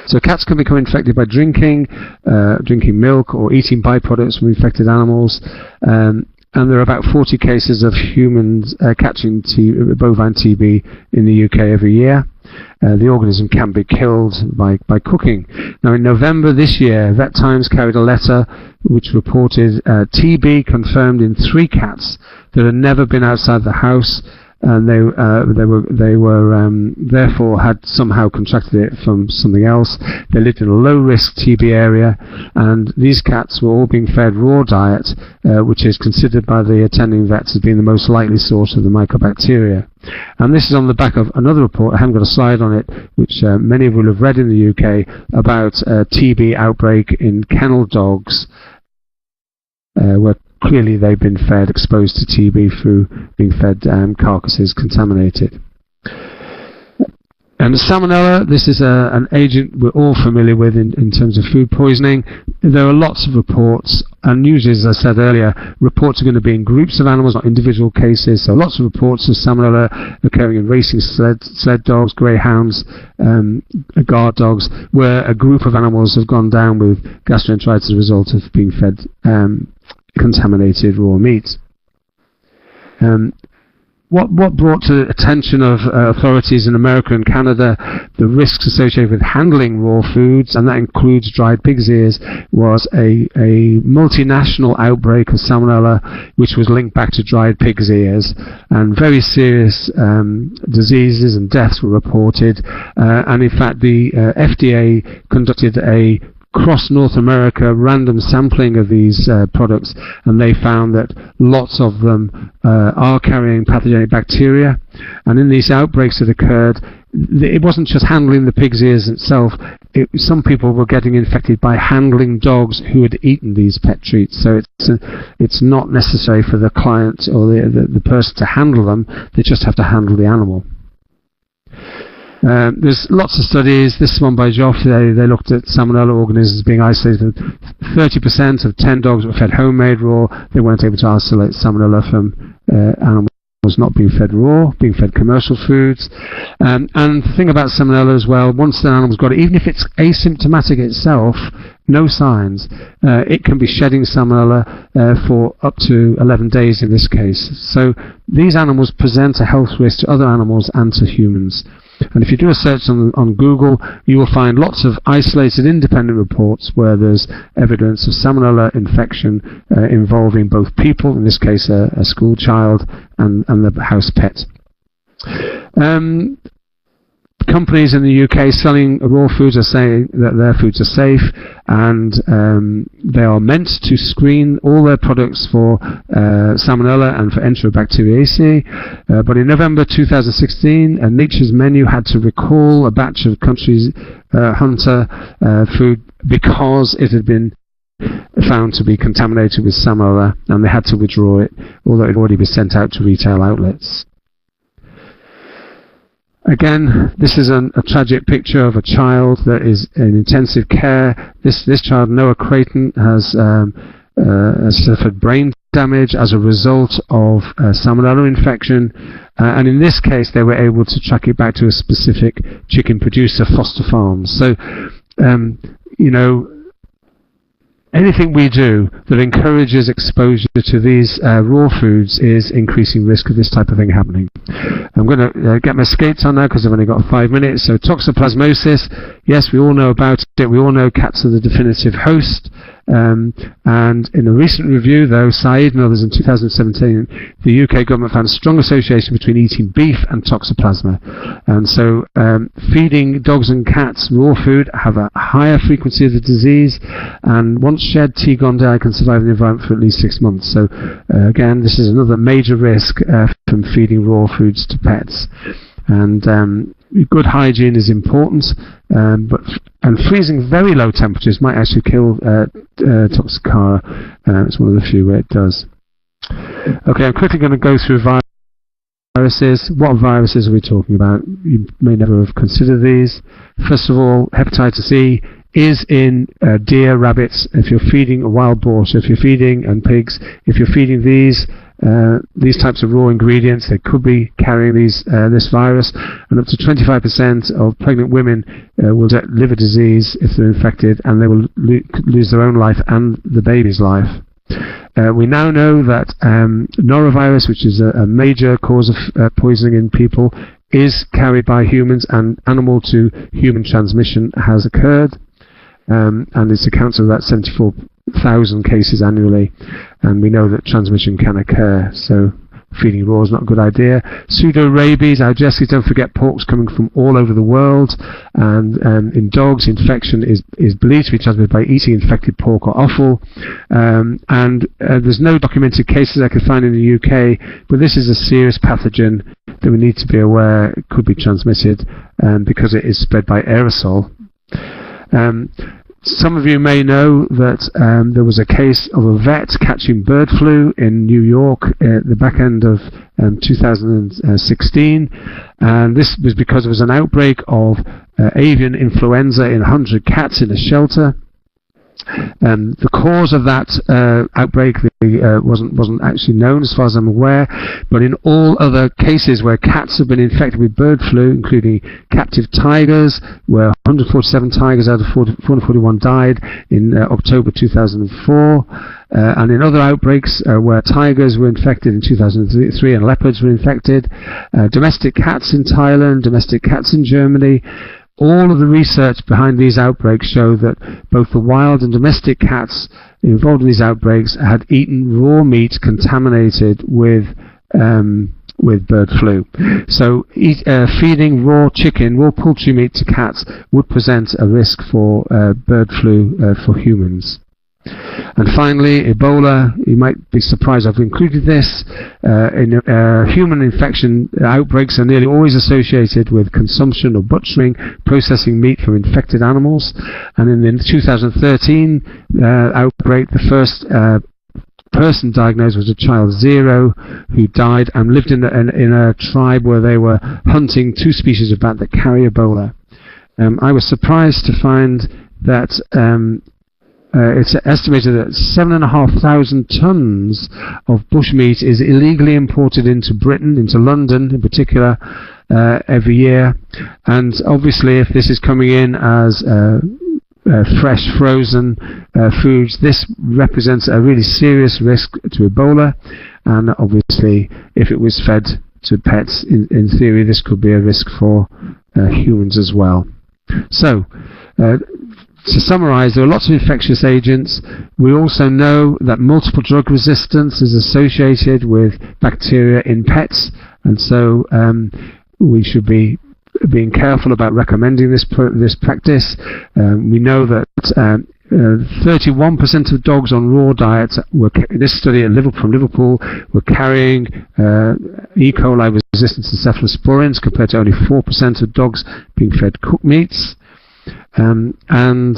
So cats can become infected by drinking milk or eating byproducts from infected animals, and there are about 40 cases of humans catching bovine TB in the UK every year. The organism can be killed by cooking. Now in November this year, Vet Times carried a letter which reported TB confirmed in 3 cats that had never been outside the house, and they were therefore had somehow contracted it from something else. They lived in a low-risk TB area, and these cats were all being fed raw diet, which is considered by the attending vets as being the most likely source of the mycobacteria. And this is on the back of another report, I haven't got a slide on it, which many of you will have read in the UK, about a TB outbreak in kennel dogs, where clearly they've been exposed to TB through being fed carcasses contaminated. And salmonella, this is an agent we're all familiar with in terms of food poisoning. There are lots of reports, and usually, as I said earlier, reports are going to be in groups of animals, not individual cases. So lots of reports of salmonella occurring in racing sled dogs, greyhounds, guard dogs, where a group of animals have gone down with gastroenteritis as a result of being fed contaminated raw meat. What brought to the attention of authorities in America and Canada the risks associated with handling raw foods, and that includes dried pig's ears, was a multinational outbreak of salmonella which was linked back to dried pig's ears, and very serious diseases and deaths were reported, and in fact the FDA conducted a across North America random sampling of these products, and they found that lots of them are carrying pathogenic bacteria. And in these outbreaks that occurred, it wasn't just handling the pig's ears itself. Some people were getting infected by handling dogs who had eaten these pet treats. So it's not necessary for the client or the person to handle them. They just have to handle the animal. There's lots of studies. This one by Joff, they looked at salmonella organisms being isolated. 30% of 10 dogs were fed homemade raw. They weren't able to isolate salmonella from animals not being fed raw, being fed commercial foods. And the thing about salmonella as well, once the animal's got it, even if it's asymptomatic itself, no signs, it can be shedding salmonella for up to 11 days in this case. So these animals present a health risk to other animals and to humans. And if you do a search on Google, you will find lots of isolated independent reports where there's evidence of salmonella infection involving both people, in this case a school child, and the house pet. Companies in the UK selling raw foods are saying that their foods are safe, and they are meant to screen all their products for salmonella and for Enterobacteriaceae. But in November 2016, Nature's Menu had to recall a batch of country's Hunter food because it had been found to be contaminated with salmonella, and they had to withdraw it, although it had already been sent out to retail outlets. Again, this is a tragic picture of a child that is in intensive care. This child, Noah Creighton, has suffered brain damage as a result of salmonella infection, and in this case they were able to track it back to a specific chicken producer, Foster Farms. So, you know, anything we do that encourages exposure to these raw foods is increasing risk of this type of thing happening. I'm going to get my skates on now because I've only got 5 minutes. So toxoplasmosis, yes, we all know about it. We all know cats are the definitive host. And in a recent review, though, Said and others in 2017, the UK government found a strong association between eating beef and toxoplasma. And so feeding dogs and cats raw food have a higher frequency of the disease, and once shed, T. gondii can survive in the environment for at least 6 months. So again, this is another major risk from feeding raw foods to pets. And good hygiene is important, and freezing very low temperatures might actually kill Toxicara. It's one of the few where it does. Okay, I'm quickly going to go through viruses. What viruses are we talking about? You may never have considered these. First of all, hepatitis E is in deer, rabbits, if you're feeding a wild boar, so if you're feeding, and pigs, if you're feeding these types of raw ingredients, they could be carrying this virus, and up to 25% of pregnant women will get liver disease if they're infected, and they will lose their own life and the baby's life. We now know that norovirus, which is a major cause of poisoning in people, is carried by humans, and animal to human transmission has occurred, and it's accounts of about 74,000 cases annually, and we know that transmission can occur, so feeding raw is not a good idea. Pseudo-rabies, algesies, don't forget pork's coming from all over the world, and in dogs, infection is believed to be transmitted by eating infected pork or offal, and there's no documented cases I could find in the UK, but this is a serious pathogen that we need to be aware it could be transmitted because it is spread by aerosol. Some of you may know that there was a case of a vet catching bird flu in New York at the back end of 2016, and this was because there was an outbreak of avian influenza in 100 cats in a shelter. The cause of that outbreak wasn't actually known as far as I'm aware, but in all other cases where cats have been infected with bird flu, including captive tigers, where 147 tigers out of 441 died in October 2004, and in other outbreaks where tigers were infected in 2003 and leopards were infected, domestic cats in Thailand, domestic cats in Germany. All of the research behind these outbreaks show that both the wild and domestic cats involved in these outbreaks had eaten raw meat contaminated with bird flu. So feeding raw chicken, raw poultry meat to cats would present a risk for bird flu for humans. And finally, Ebola. You might be surprised I've included this. Human infection outbreaks are nearly always associated with consumption or butchering, processing meat from infected animals. And in the 2013 outbreak, the first person diagnosed was a child 0 who died and lived in a tribe where they were hunting 2 species of bat that carry Ebola. I was surprised to find that it's estimated that 7,500 tons of bushmeat is illegally imported into Britain, into London in particular, every year. And obviously, if this is coming in as fresh, frozen foods, this represents a really serious risk to Ebola. And obviously, if it was fed to pets, in theory, this could be a risk for humans as well. So, to summarize, there are lots of infectious agents. We also know that multiple drug resistance is associated with bacteria in pets, and so we should be being careful about recommending this practice. We know that 31% of dogs on raw diets were, in this study from Liverpool, were carrying E. coli resistant cephalosporins, compared to only 4% of dogs being fed cooked meats. And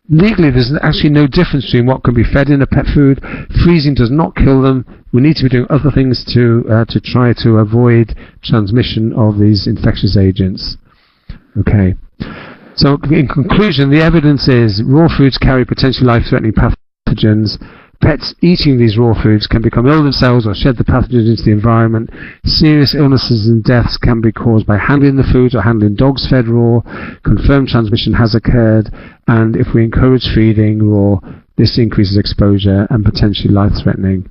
legally, there's actually no difference between what can be fed in a pet food. Freezing does not kill them. We need to be doing other things to try to avoid transmission of these infectious agents. Okay. So, in conclusion, the evidence is raw foods carry potentially life-threatening pathogens. Pets eating these raw foods can become ill themselves or shed the pathogens into the environment. Serious illnesses and deaths can be caused by handling the foods or handling dogs fed raw. Confirmed transmission has occurred, and if we encourage feeding raw, this increases exposure and potentially life-threatening.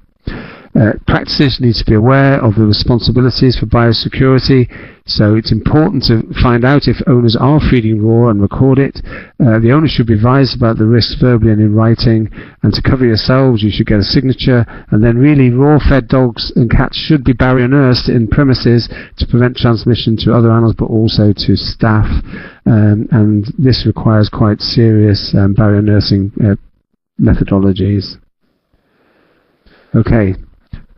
Practices need to be aware of the responsibilities for biosecurity, so it's important to find out if owners are feeding raw and record it. The owner should be advised about the risks verbally and in writing, and to cover yourselves you should get a signature, and then really raw fed dogs and cats should be barrier nursed in premises to prevent transmission to other animals but also to staff, and this requires quite serious barrier nursing methodologies. Okay.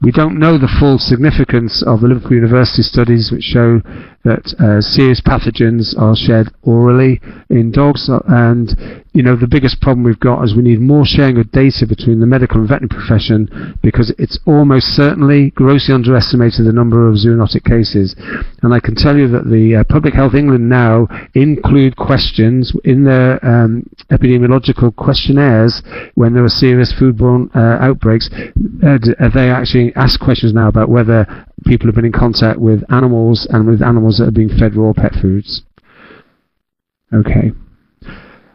We don't know the full significance of the Liverpool University studies, which show that serious pathogens are shed orally in dogs, and the biggest problem we've got is we need more sharing of data between the medical and veterinary profession, because it's almost certainly grossly underestimated the number of zoonotic cases. And I can tell you that the Public Health England now include questions in their epidemiological questionnaires when there are serious foodborne outbreaks. They actually ask questions now about whether people have been in contact with animals and with animals that are being fed raw pet foods. Okay.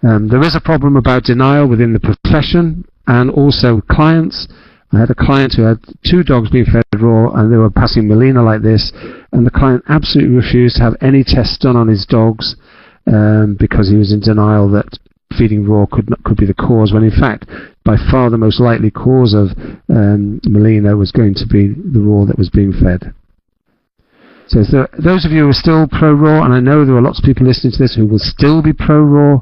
There is a problem about denial within the profession and also clients. I had a client who had 2 dogs being fed raw, and they were passing melena like this, and the client absolutely refused to have any tests done on his dogs because he was in denial that feeding raw could be the cause, when in fact by far the most likely cause of melena was going to be the raw that was being fed. So those of you who are still pro-raw, and I know there are lots of people listening to this who will still be pro-raw,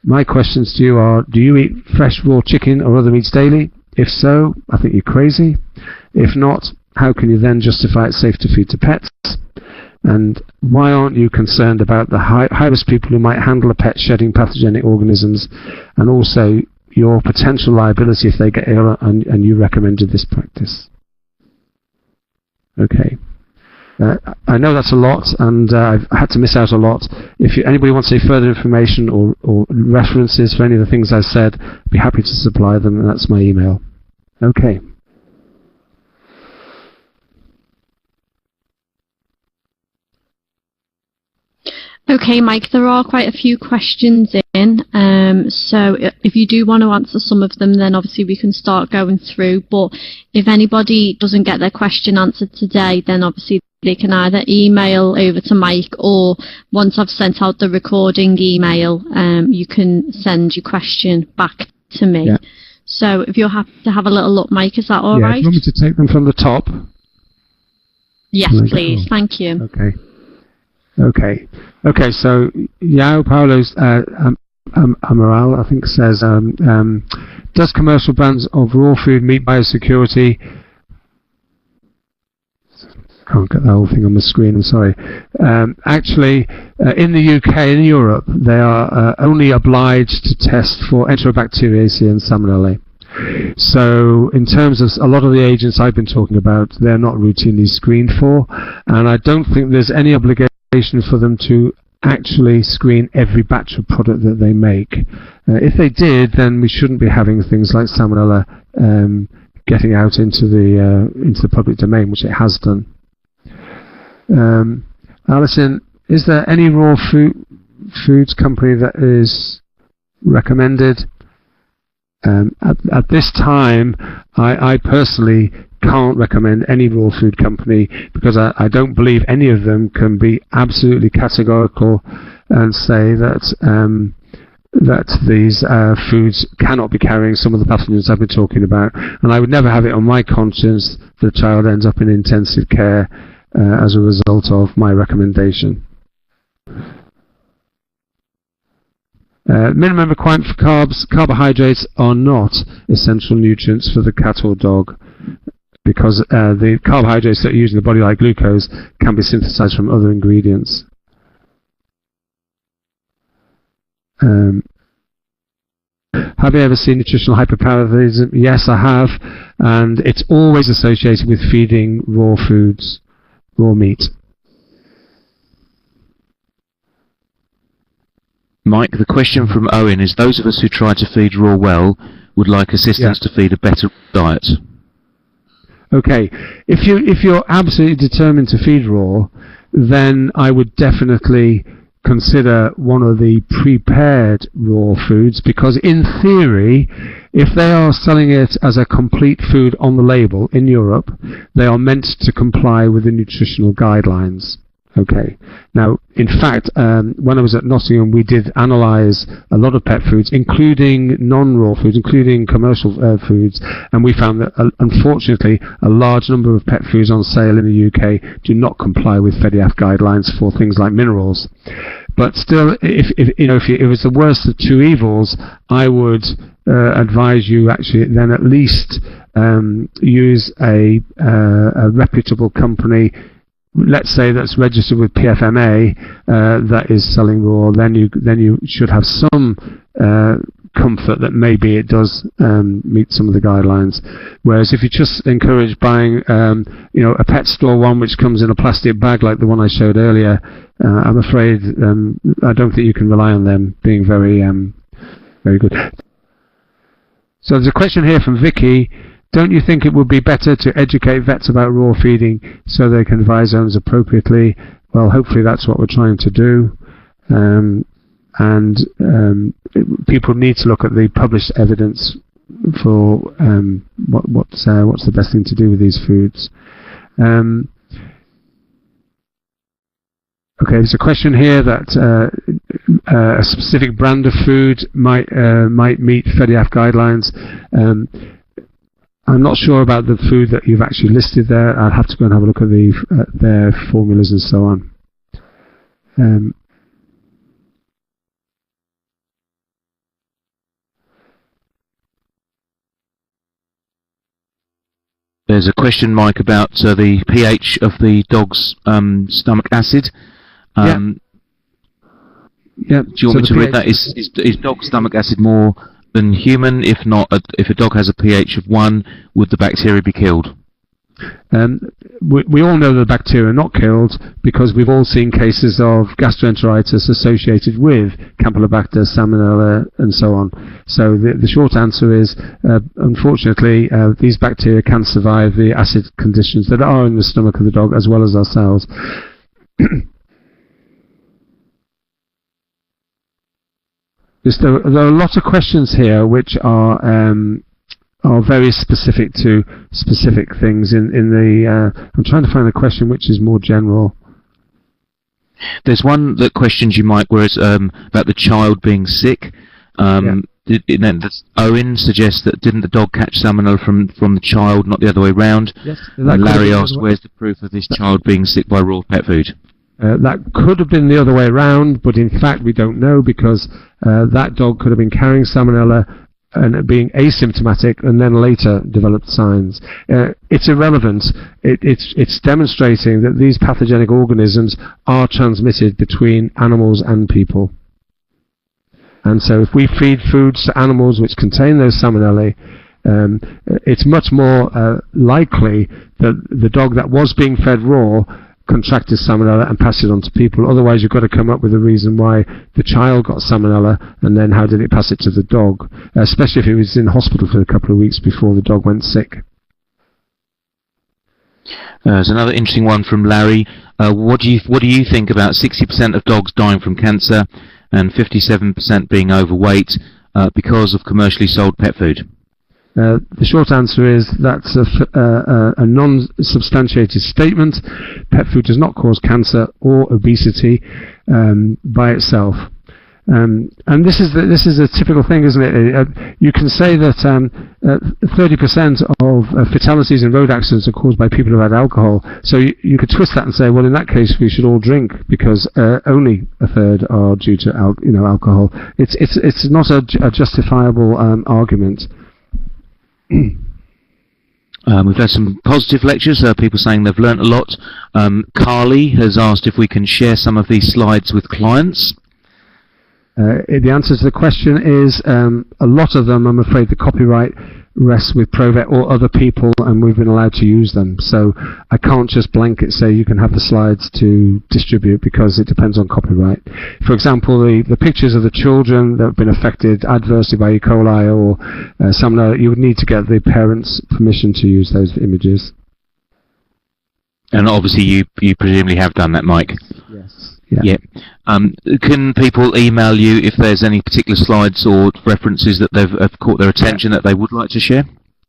my questions to you are, do you eat fresh raw chicken or other meats daily? If so, I think you're crazy. If not, how can you then justify it's safe to feed to pets? And why aren't you concerned about the high-risk people who might handle a pet shedding pathogenic organisms, and also your potential liability if they get ill and you recommended this practice? Okay. I know that's a lot, and I've had to miss out a lot. If anybody wants any further information or references for any of the things I've said, I'd be happy to supply them, and that's my email. Okay. Okay, Mike, there are quite a few questions in, so if you do want to answer some of them, then obviously we can start going through, but if anybody doesn't get their question answered today, then obviously they can either email over to Mike, or once I've sent out the recording email, you can send your question back to me. Yeah. So if you're happy to have a little look, Mike, is that all right? Do you want me to take them from the top? Yes, please. Thank you. Okay. Okay, so Yao Paulo's Amaral, I think, says, does commercial brands of raw food meet biosecurity? Can't get the whole thing on the screen, I'm sorry. Actually, in the UK and Europe, they are only obliged to test for Enterobacteriaceae and Salmonella. So in terms of a lot of the agents I've been talking about, they're not routinely screened for, and I don't think there's any obligation for them to actually screen every batch of product that they make. If they did, then we shouldn't be having things like Salmonella getting out into the public domain, which it has done. Alison, is there any raw foods company that is recommended? At this time, I personally can't recommend any raw food company, because I don't believe any of them can be absolutely categorical and say that these foods cannot be carrying some of the pathogens I've been talking about. And I would never have it on my conscience that a child ends up in intensive care as a result of my recommendation. Minimum requirement for carbs. Carbohydrates are not essential nutrients for the cat or dog, because the carbohydrates that are used in the body, like glucose, can be synthesized from other ingredients. Have you ever seen nutritional hyperparathyroidism? Yes, I have, and it's always associated with feeding raw foods, raw meat. Mike, the question from Owen is, those of us who try to feed raw well would like assistance to feed a better diet. Okay, if you're absolutely determined to feed raw, then I would definitely consider one of the prepared raw foods, because in theory, if they are selling it as a complete food on the label in Europe, they are meant to comply with the nutritional guidelines. Okay. Now, in fact, when I was at Nottingham, we did analyse a lot of pet foods, including non-raw foods, including commercial foods, and we found that, unfortunately, a large number of pet foods on sale in the UK do not comply with FEDIAF guidelines for things like minerals. But still, if it was the worst of two evils, I would advise you actually then at least use a reputable company, let's say that's registered with PFMA, that is selling raw. Then you should have some comfort that maybe it does meet some of the guidelines. Whereas if you just encourage buying, a pet store one which comes in a plastic bag like the one I showed earlier, I'm afraid I don't think you can rely on them being very good. So there's a question here from Vicky. Don't you think it would be better to educate vets about raw feeding so they can advise owners appropriately? Well, hopefully that's what we're trying to do. People need to look at the published evidence for what's the best thing to do with these foods. Okay, there's a question here that a specific brand of food might meet FEDIAF guidelines. I'm not sure about the food that you've actually listed there. I'll have to go and have a look at their formulas and so on. There's a question, Mike, about the pH of the dog's stomach acid. Yeah. Do you want me to read that? Is dog stomach acid more than human? If not, if a dog has a pH of 1, would the bacteria be killed? We all know the bacteria are not killed, because we've all seen cases of gastroenteritis associated with Campylobacter, Salmonella, and so on. So the short answer is, unfortunately, these bacteria can survive the acid conditions that are in the stomach of the dog, as well as ourselves. There are a lot of questions here which are very specific to specific things. I'm trying to find a question which is more general. There's one that questions you, Mike, where it's about the child being sick. Owen suggests that didn't the dog catch salmonella from the child, not the other way round? Yes. Larry asked, where's the proof of this child being sick by raw pet food? That could have been the other way around, but in fact we don't know, because that dog could have been carrying salmonella and being asymptomatic and then later developed signs. It's irrelevant. It's demonstrating that these pathogenic organisms are transmitted between animals and people. And so if we feed foods to animals which contain those salmonella, it's much more likely that the dog that was being fed raw contracted salmonella and passed it on to people. Otherwise, you've got to come up with a reason why the child got salmonella, and then how did it pass it to the dog, especially if it was in hospital for a couple of weeks before the dog went sick. There's another interesting one from Larry. What do you think about 60% of dogs dying from cancer and 57% being overweight because of commercially sold pet food? The short answer is that's a non-substantiated statement. Pet food does not cause cancer or obesity by itself. And this is a typical thing, isn't it? You can say that 30% of fatalities in road accidents are caused by people who had alcohol. So you could twist that and say, well, in that case, we should all drink because only a third are due to alcohol. It's not a justifiable argument. We've had some positive lectures, people saying they've learnt a lot. Carly has asked if we can share some of these slides with clients. The answer to the question is a lot of them, I'm afraid, the copyright rests with Provet or other people, and we've been allowed to use them. So I can't just blanket say you can have the slides to distribute because it depends on copyright. For example, the pictures of the children that have been affected adversely by E. coli or salmonella, you would need to get the parents' permission to use those images. And obviously you presumably have done that, Mike? Yes. Yeah. Can people email you if there's any particular slides or references that have caught their attention that they would like to share?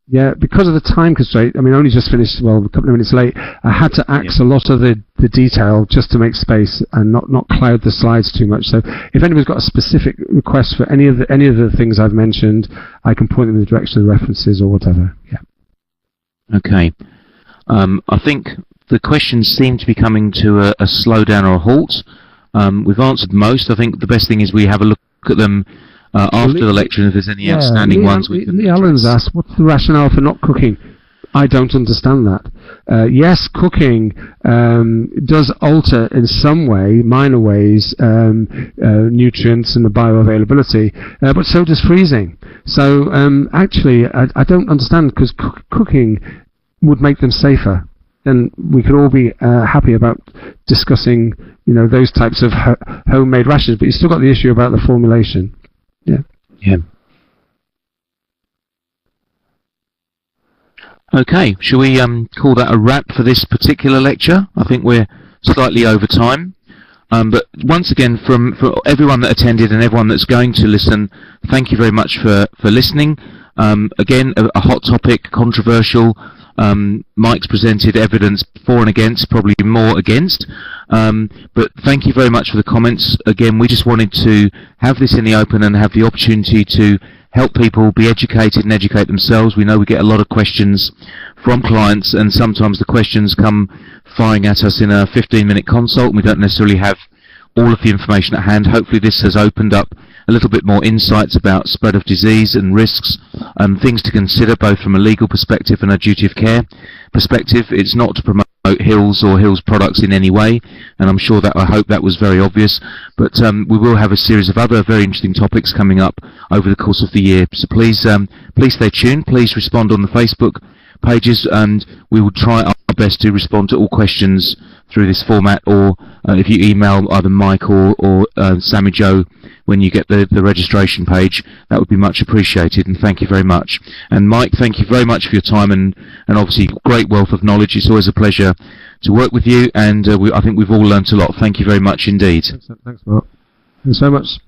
Yeah, because of the time constraint, I mean, I only just finished, well, a couple of minutes late, I had to axe a lot of the detail just to make space and not cloud the slides too much. So if anybody's got a specific request for any of the things I've mentioned, I can point them in the direction of the references or whatever. Yeah. Okay. I think the questions seem to be coming to a slowdown or a halt. We've answered most. I think the best thing is we have a look at them after the lecture, and if there's any outstanding ones we can... Lee Allen's asked, what's the rationale for not cooking? I don't understand that. Yes, cooking does alter in some way, minor ways, nutrients and the bioavailability, but so does freezing. So actually, I don't understand, because cooking would make them safer. Then we could all be happy about discussing, those types of homemade rashes, but you've still got the issue about the formulation. Yeah. Yeah. Okay, shall we call that a wrap for this particular lecture? I think we're slightly over time. But once again, for everyone that attended and everyone that's going to listen, thank you very much for listening. Again, a hot topic, controversial. Mike's presented evidence for and against, probably more against. But thank you very much for the comments. Again, we just wanted to have this in the open and have the opportunity to help people be educated and educate themselves. We know we get a lot of questions from clients, and sometimes the questions come firing at us in a 15-minute consult, and we don't necessarily have all of the information at hand. Hopefully this has opened up a little bit more insights about spread of disease and risks, things to consider both from a legal perspective and a duty of care perspective. It's not to promote Hills or Hills products in any way, and I'm sure that I hope that was very obvious, but we will have a series of other very interesting topics coming up over the course of the year, so please stay tuned, please respond on the Facebook pages, and we will try our best to respond to all questions through this format, or if you email either Mike or Sammy Joe when you get the registration page, that would be much appreciated, and thank you very much. And Mike, thank you very much for your time and obviously great wealth of knowledge. It's always a pleasure to work with you, and I think we've all learnt a lot. Thank you very much indeed. Thanks, Mark. Thanks so much.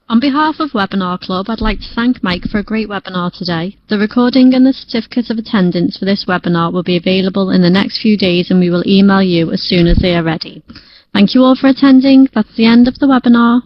On behalf of Webinar Club, I'd like to thank Mike for a great webinar today. The recording and the certificate of attendance for this webinar will be available in the next few days, and we will email you as soon as they are ready. Thank you all for attending. That's the end of the webinar.